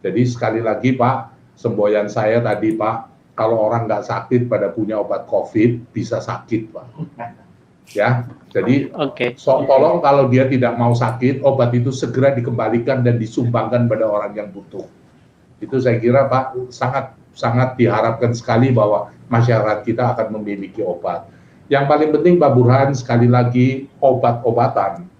S2: Jadi sekali lagi Pak, semboyan saya tadi Pak, kalau orang nggak sakit pada punya obat COVID, bisa sakit Pak. Ya, jadi tolong kalau dia tidak mau sakit, obat itu segera dikembalikan dan disumbangkan pada orang yang butuh. Itu saya kira Pak, sangat diharapkan sekali bahwa masyarakat kita akan memiliki obat. Yang paling penting Pak Burhan, sekali lagi obat-obatan.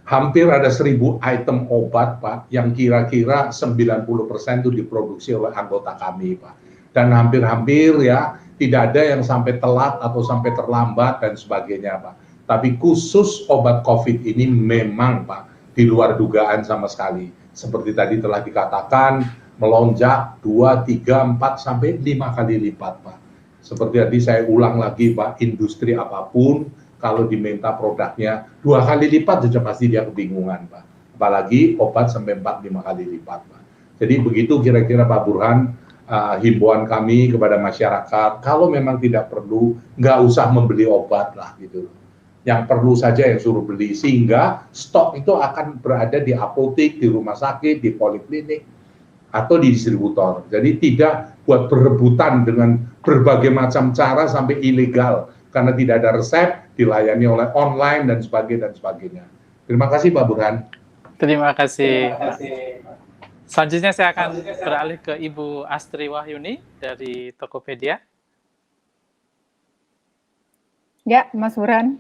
S2: Hampir ada 1.000 item obat, Pak, yang kira-kira 90% itu diproduksi oleh anggota kami, Pak. Dan hampir-hampir ya, tidak ada yang sampai telat atau sampai terlambat dan sebagainya, Pak. Tapi khusus obat COVID ini memang, Pak, di luar dugaan sama sekali. Seperti tadi telah dikatakan, melonjak 2, 3, 4, sampai 5 kali lipat, Pak. Seperti tadi saya ulang lagi, Pak, industri apapun, kalau diminta produknya 2 kali lipat, sudah pasti dia kebingungan, Pak. Apalagi obat sampai 4-5 kali lipat, Pak. Jadi begitu kira-kira Pak Burhan, himbauan kami kepada masyarakat, kalau memang tidak perlu, nggak usah membeli obat lah gitu. Yang perlu saja yang suruh beli, sehingga stok itu akan berada di apotek, di rumah sakit, di poliklinik, atau di distributor. Jadi tidak buat berebutan dengan berbagai macam cara sampai ilegal, karena tidak ada resep, dilayani oleh online dan sebagainya. Terima kasih Pak Burhan.
S1: Terima kasih. Selanjutnya saya akan beralih ke Ibu Astri Wahyuni dari Tokopedia.
S5: Ya, Mas Burhan.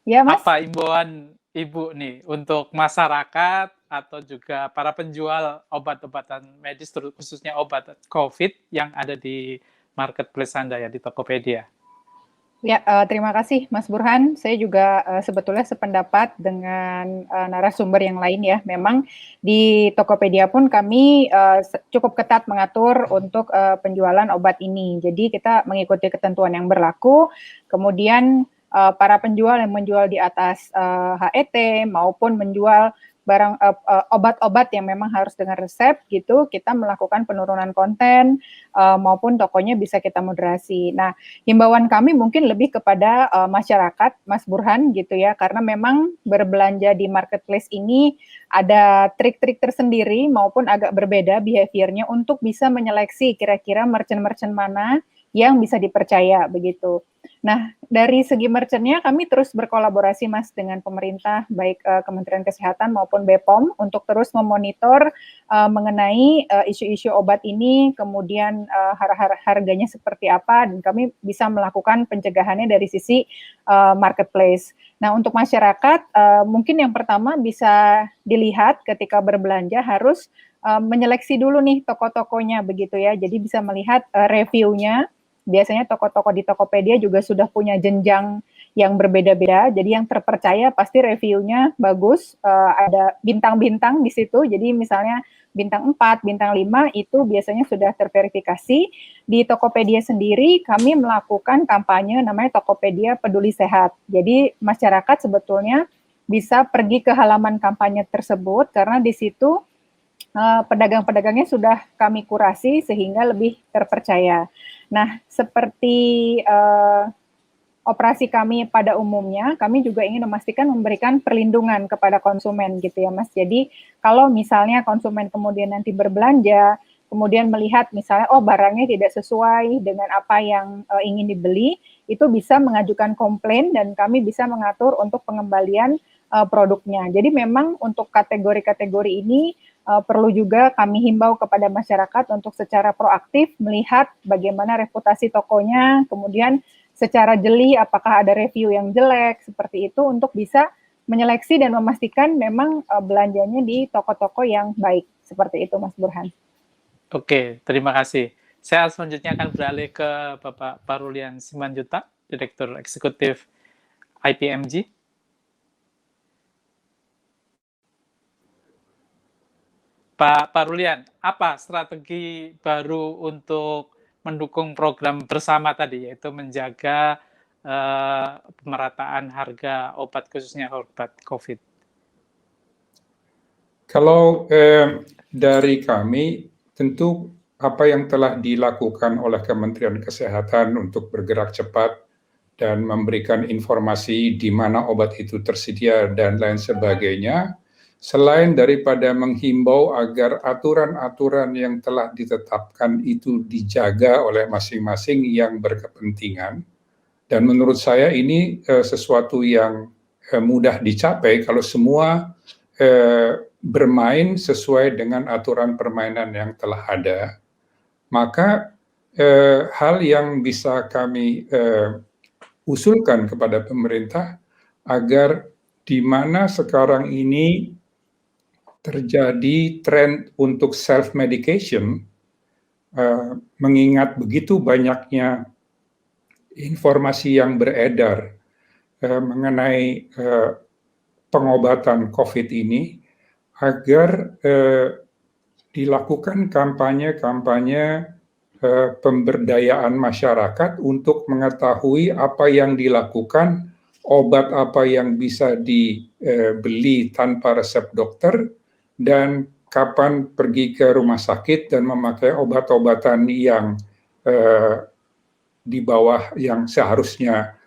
S5: Ya, Mas.
S1: Apa imbauan Ibu nih untuk masyarakat atau juga para penjual obat-obatan medis, khususnya obat COVID yang ada di marketplace Anda ya, di Tokopedia?
S5: Ya, terima kasih Mas Burhan. Saya juga sebetulnya sependapat dengan narasumber yang lain ya. Memang di Tokopedia pun kami cukup ketat mengatur untuk penjualan obat ini. Jadi kita mengikuti ketentuan yang berlaku, kemudian para penjual yang menjual di atas HET maupun menjual barang obat-obat yang memang harus dengan resep gitu, kita melakukan penurunan konten maupun tokonya bisa kita moderasi. Nah, himbauan kami mungkin lebih kepada masyarakat, Mas Burhan gitu ya, karena memang berbelanja di marketplace ini ada trik-trik tersendiri maupun agak berbeda behaviornya untuk bisa menyeleksi kira-kira merchant-merchant mana yang bisa dipercaya begitu. Nah, dari segi merchant-nya kami terus berkolaborasi Mas dengan pemerintah, baik Kementerian Kesehatan maupun BPOM untuk terus memonitor mengenai isu-isu obat ini, kemudian harganya seperti apa, dan kami bisa melakukan pencegahannya dari sisi marketplace. Nah, untuk masyarakat mungkin yang pertama bisa dilihat ketika berbelanja harus menyeleksi dulu nih toko-tokonya begitu ya, jadi bisa melihat reviewnya. Biasanya toko-toko di Tokopedia juga sudah punya jenjang yang berbeda-beda, jadi yang terpercaya pasti reviewnya bagus, ada bintang-bintang di situ, jadi misalnya bintang 4, bintang 5 itu biasanya sudah terverifikasi. Di Tokopedia sendiri kami melakukan kampanye namanya Tokopedia Peduli Sehat, jadi masyarakat sebetulnya bisa pergi ke halaman kampanye tersebut karena di situ pedagang-pedagangnya sudah kami kurasi sehingga lebih terpercaya. Nah, seperti operasi kami pada umumnya, kami juga ingin memastikan memberikan perlindungan kepada konsumen gitu ya Mas. Jadi kalau misalnya konsumen kemudian nanti berbelanja, kemudian melihat misalnya oh barangnya tidak sesuai dengan apa yang ingin dibeli, itu bisa mengajukan komplain dan kami bisa mengatur untuk pengembalian produknya. Jadi memang untuk kategori-kategori ini perlu juga kami himbau kepada masyarakat untuk secara proaktif melihat bagaimana reputasi tokonya, kemudian secara jeli apakah ada review yang jelek, seperti itu untuk bisa menyeleksi dan memastikan memang belanjanya di toko-toko yang baik. Seperti itu Mas Burhan.
S1: Oke, terima kasih. Saya selanjutnya akan beralih ke Bapak Parulian Simanjuntak, Direktur Eksekutif IPMG. Pak Parulian, apa strategi baru untuk mendukung program bersama tadi, yaitu menjaga pemerataan harga obat, khususnya obat COVID?
S3: Kalau dari kami, tentu apa yang telah dilakukan oleh Kementerian Kesehatan untuk bergerak cepat dan memberikan informasi di mana obat itu tersedia dan lain sebagainya, selain daripada menghimbau agar aturan-aturan yang telah ditetapkan itu dijaga oleh masing-masing yang berkepentingan, dan menurut saya ini sesuatu yang mudah dicapai kalau semua bermain sesuai dengan aturan permainan yang telah ada, maka hal yang bisa kami usulkan kepada pemerintah agar di mana sekarang ini terjadi tren untuk self-medication, mengingat begitu banyaknya informasi yang beredar mengenai pengobatan COVID ini, agar dilakukan kampanye-kampanye pemberdayaan masyarakat untuk mengetahui apa yang dilakukan, obat apa yang bisa dibeli tanpa resep dokter, dan kapan pergi ke rumah sakit dan memakai obat-obatan yang di bawah yang seharusnya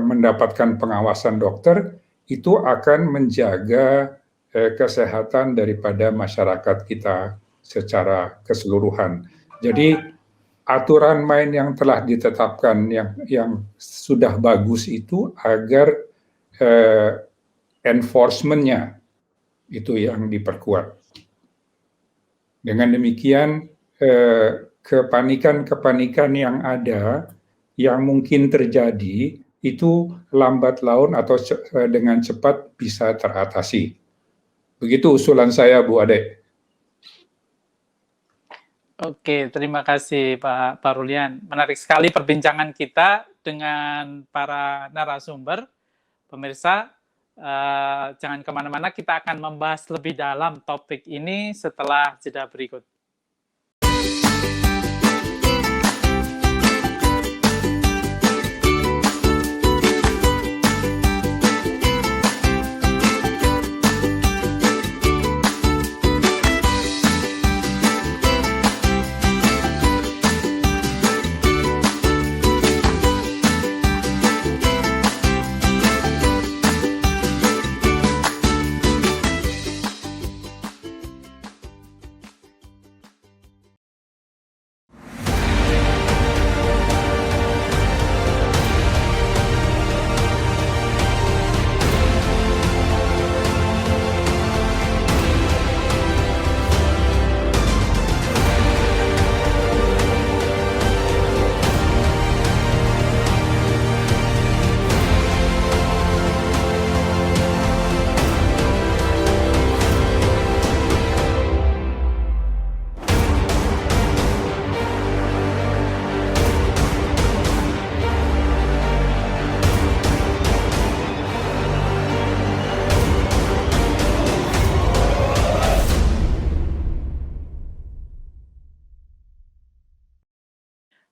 S3: mendapatkan pengawasan dokter, itu akan menjaga kesehatan daripada masyarakat kita secara keseluruhan. Jadi aturan main yang telah ditetapkan yang sudah bagus itu agar enforcement-nya itu yang diperkuat. Dengan demikian kepanikan-kepanikan yang ada yang mungkin terjadi itu lambat laun atau dengan cepat bisa teratasi. Begitu usulan saya, Bu Ade.
S1: Oke, terima kasih Pak Rulian. Menarik sekali perbincangan kita dengan para narasumber. Pemirsa, jangan kemana-mana, kita akan membahas lebih dalam topik ini setelah jeda berikut.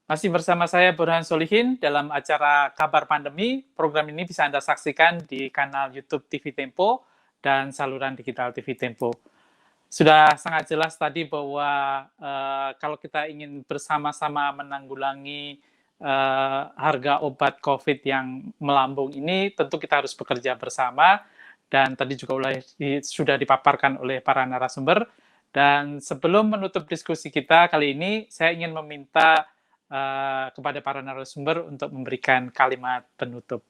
S1: Masih bersama saya Burhan Solihin dalam acara Kabar Pandemi. Program ini bisa Anda saksikan di kanal YouTube TV Tempo dan saluran digital TV Tempo. Sudah sangat jelas tadi bahwa kalau kita ingin bersama-sama menanggulangi harga obat COVID yang melambung ini, tentu kita harus bekerja bersama, dan tadi juga sudah dipaparkan oleh para narasumber. Dan sebelum menutup diskusi kita kali ini, saya ingin meminta kepada para narasumber untuk memberikan kalimat penutup.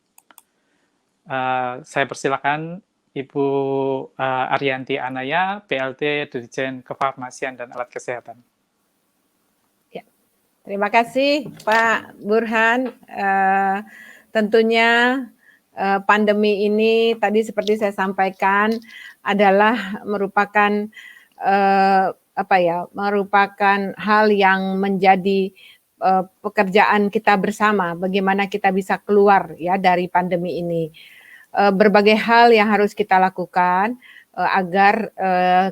S1: Saya persilakan Ibu Arianti Anaya, PLT Dirjen Kefarmasian dan Alat Kesehatan.
S4: Ya, terima kasih Pak Burhan. Tentunya pandemi ini tadi seperti saya sampaikan adalah merupakan merupakan hal yang menjadi pekerjaan kita bersama, bagaimana kita bisa keluar ya dari pandemi ini. Berbagai hal yang harus kita lakukan agar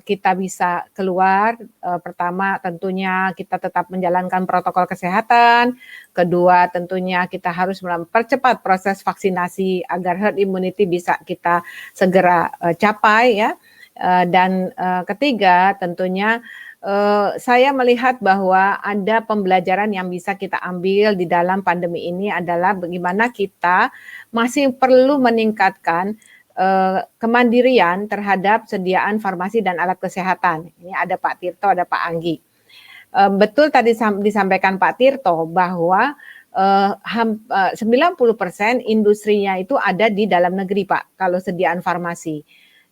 S4: kita bisa keluar. Pertama, tentunya kita tetap menjalankan protokol kesehatan. Kedua, tentunya kita harus mempercepat proses vaksinasi agar herd immunity bisa kita segera capai ya. Dan ketiga, tentunya saya melihat bahwa ada pembelajaran yang bisa kita ambil di dalam pandemi ini adalah bagaimana kita masih perlu meningkatkan kemandirian terhadap sediaan farmasi dan alat kesehatan. Ini ada Pak Tirto, ada Pak Anggi. Betul tadi disampaikan Pak Tirto bahwa 90% industrinya itu ada di dalam negeri Pak, kalau sediaan farmasi.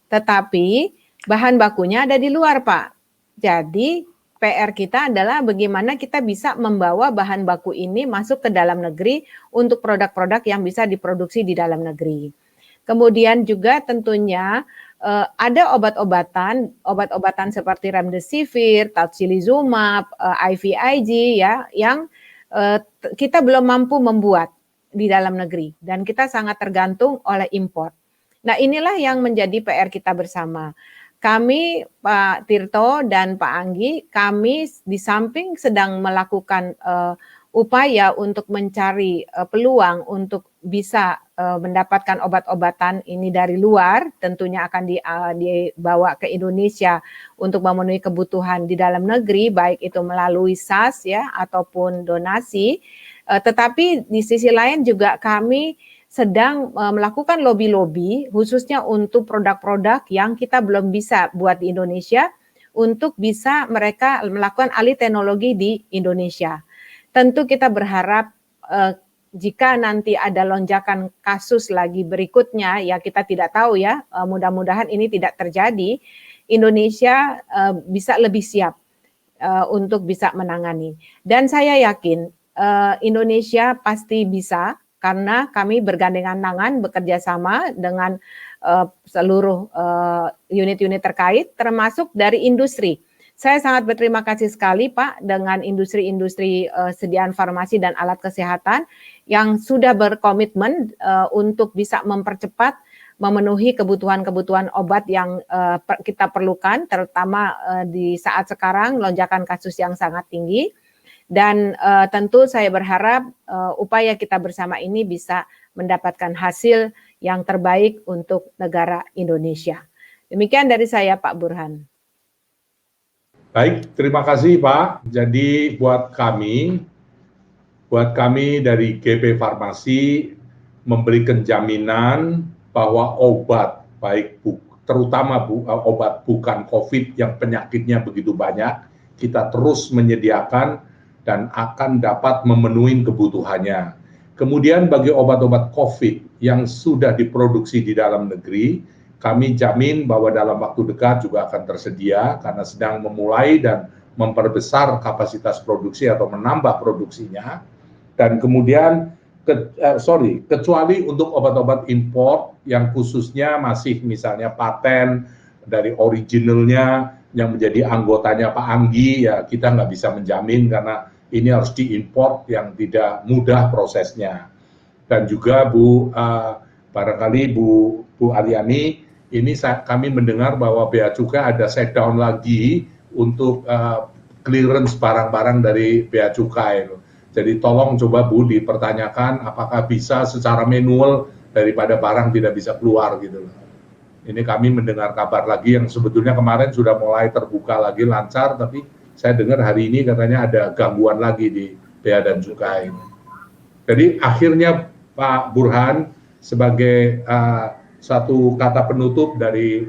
S4: Tetapi bahan bakunya ada di luar Pak. Jadi PR kita adalah bagaimana kita bisa membawa bahan baku ini masuk ke dalam negeri untuk produk-produk yang bisa diproduksi di dalam negeri. Kemudian juga tentunya ada obat-obatan seperti remdesivir, tocilizumab, IVIG ya, yang kita belum mampu membuat di dalam negeri dan kita sangat tergantung oleh impor. Nah, inilah yang menjadi PR kita bersama. kami Pak Tirto dan Pak Anggi, kami di samping sedang melakukan upaya untuk mencari peluang untuk bisa mendapatkan obat-obatan ini dari luar, tentunya akan dibawa ke Indonesia untuk memenuhi kebutuhan di dalam negeri, baik itu melalui SAS ya ataupun donasi. Tetapi di sisi lain juga kami sedang melakukan lobby-lobby khususnya untuk produk-produk yang kita belum bisa buat di Indonesia untuk bisa mereka melakukan alih teknologi di Indonesia. Tentu kita berharap jika nanti ada lonjakan kasus lagi berikutnya, ya kita tidak tahu ya, mudah-mudahan ini tidak terjadi, Indonesia bisa lebih siap untuk bisa menangani. Dan saya yakin Indonesia pasti bisa, karena kami bergandengan tangan bekerja sama dengan seluruh unit-unit terkait, termasuk dari industri. Saya sangat berterima kasih sekali Pak dengan industri-industri sediaan farmasi dan alat kesehatan yang sudah berkomitmen untuk bisa mempercepat memenuhi kebutuhan-kebutuhan obat yang kita perlukan, terutama di saat sekarang lonjakan kasus yang sangat tinggi. Dan tentu saya berharap upaya kita bersama ini bisa mendapatkan hasil yang terbaik untuk negara Indonesia. Demikian dari saya Pak Burhan.
S2: Baik, terima kasih Pak. Jadi buat kami dari GP Farmasi memberikan jaminan bahwa obat, baik terutama obat bukan COVID yang penyakitnya begitu banyak, kita terus menyediakan dan akan dapat memenuhi kebutuhannya. Kemudian bagi obat-obat COVID yang sudah diproduksi di dalam negeri, kami jamin bahwa dalam waktu dekat juga akan tersedia karena sedang memulai dan memperbesar kapasitas produksi atau menambah produksinya. Dan kemudian, kecuali untuk obat-obat impor yang khususnya masih misalnya paten dari originalnya yang menjadi anggotanya Pak Anggi, ya kita nggak bisa menjamin karena ini harus diimpor yang tidak mudah prosesnya. Dan juga barangkali Bu Aryani, ini kami mendengar bahwa Bea Cukai ada set down lagi untuk clearance barang-barang dari Bea Cukai. Jadi tolong coba Bu dipertanyakan apakah bisa secara manual daripada barang tidak bisa keluar gitu. Ini kami mendengar kabar lagi yang sebetulnya kemarin sudah mulai terbuka lagi lancar, tapi saya dengar hari ini katanya ada gangguan lagi di Bea dan Cukai. Jadi akhirnya Pak Burhan sebagai satu kata penutup dari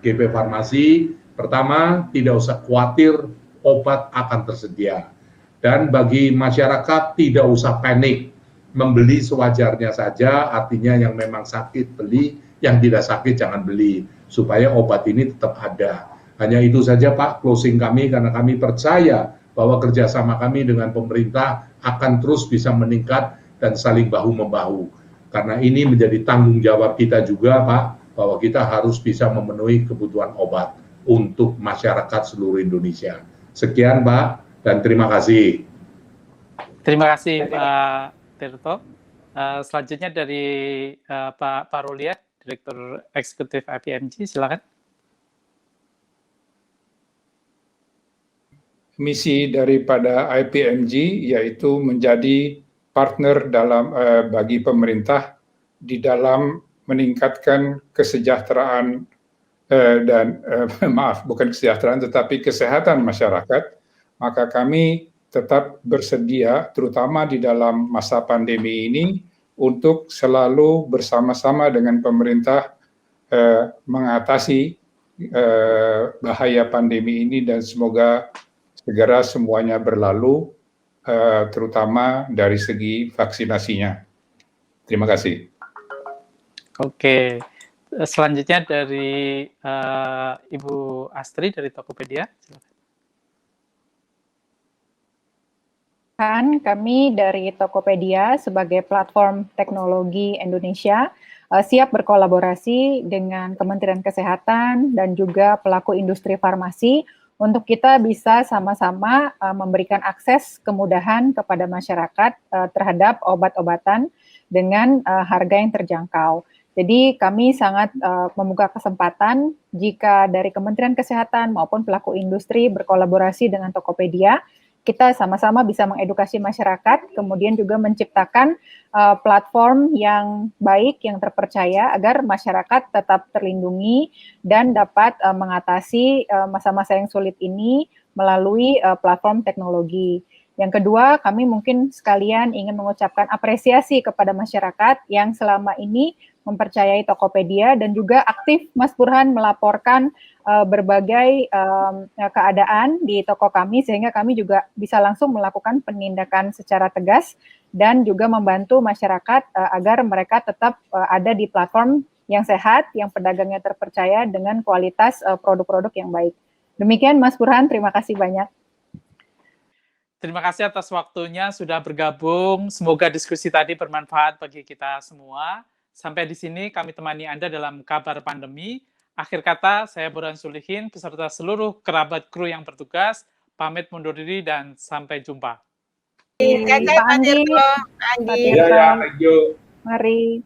S2: GP Farmasi, pertama tidak usah khawatir obat akan tersedia. Dan bagi masyarakat tidak usah panik, membeli sewajarnya saja, artinya yang memang sakit beli, yang tidak sakit jangan beli, supaya obat ini tetap ada. Hanya itu saja Pak, closing kami, karena kami percaya bahwa kerjasama kami dengan pemerintah akan terus bisa meningkat dan saling bahu-membahu. Karena ini menjadi tanggung jawab kita juga Pak, bahwa kita harus bisa memenuhi kebutuhan obat untuk masyarakat seluruh Indonesia. Sekian Pak, dan terima kasih.
S1: Terima kasih Pak Tirto. Selanjutnya dari Pak Parulia, Direktur Eksekutif IPMG, silakan.
S3: Misi daripada IPMG yaitu menjadi partner dalam bagi pemerintah di dalam meningkatkan kesejahteraan dan bukan kesejahteraan tetapi kesehatan masyarakat, maka kami tetap bersedia terutama di dalam masa pandemi ini untuk selalu bersama-sama dengan pemerintah mengatasi bahaya pandemi ini dan semoga segera semuanya berlalu, terutama dari segi vaksinasinya. Terima kasih.
S1: Oke, selanjutnya dari Ibu Astri dari Tokopedia.
S5: Kami dari Tokopedia sebagai platform teknologi Indonesia siap berkolaborasi dengan Kementerian Kesehatan dan juga pelaku industri farmasi untuk kita bisa sama-sama memberikan akses kemudahan kepada masyarakat terhadap obat-obatan dengan harga yang terjangkau. Jadi kami sangat membuka kesempatan jika dari Kementerian Kesehatan maupun pelaku industri berkolaborasi dengan Tokopedia, kita sama-sama bisa mengedukasi masyarakat, kemudian juga menciptakan platform yang baik, yang terpercaya agar masyarakat tetap terlindungi dan dapat mengatasi masa-masa yang sulit ini melalui platform teknologi. Yang kedua, kami mungkin sekalian ingin mengucapkan apresiasi kepada masyarakat yang selama ini mempercayai Tokopedia dan juga aktif Mas Burhan melaporkan berbagai keadaan di toko kami sehingga kami juga bisa langsung melakukan penindakan secara tegas dan juga membantu masyarakat agar mereka tetap ada di platform yang sehat, yang pedagangnya terpercaya dengan kualitas produk-produk yang baik. Demikian Mas Burhan, terima kasih banyak.
S1: Terima kasih atas waktunya sudah bergabung. Semoga diskusi tadi bermanfaat bagi kita semua. Sampai di sini kami temani Anda dalam kabar pandemi. Akhir kata, saya Burhan Sulihin beserta seluruh kerabat kru yang bertugas, pamit mundur diri dan sampai jumpa.
S5: Pak Andi,
S2: Ya, thank you.
S5: mari.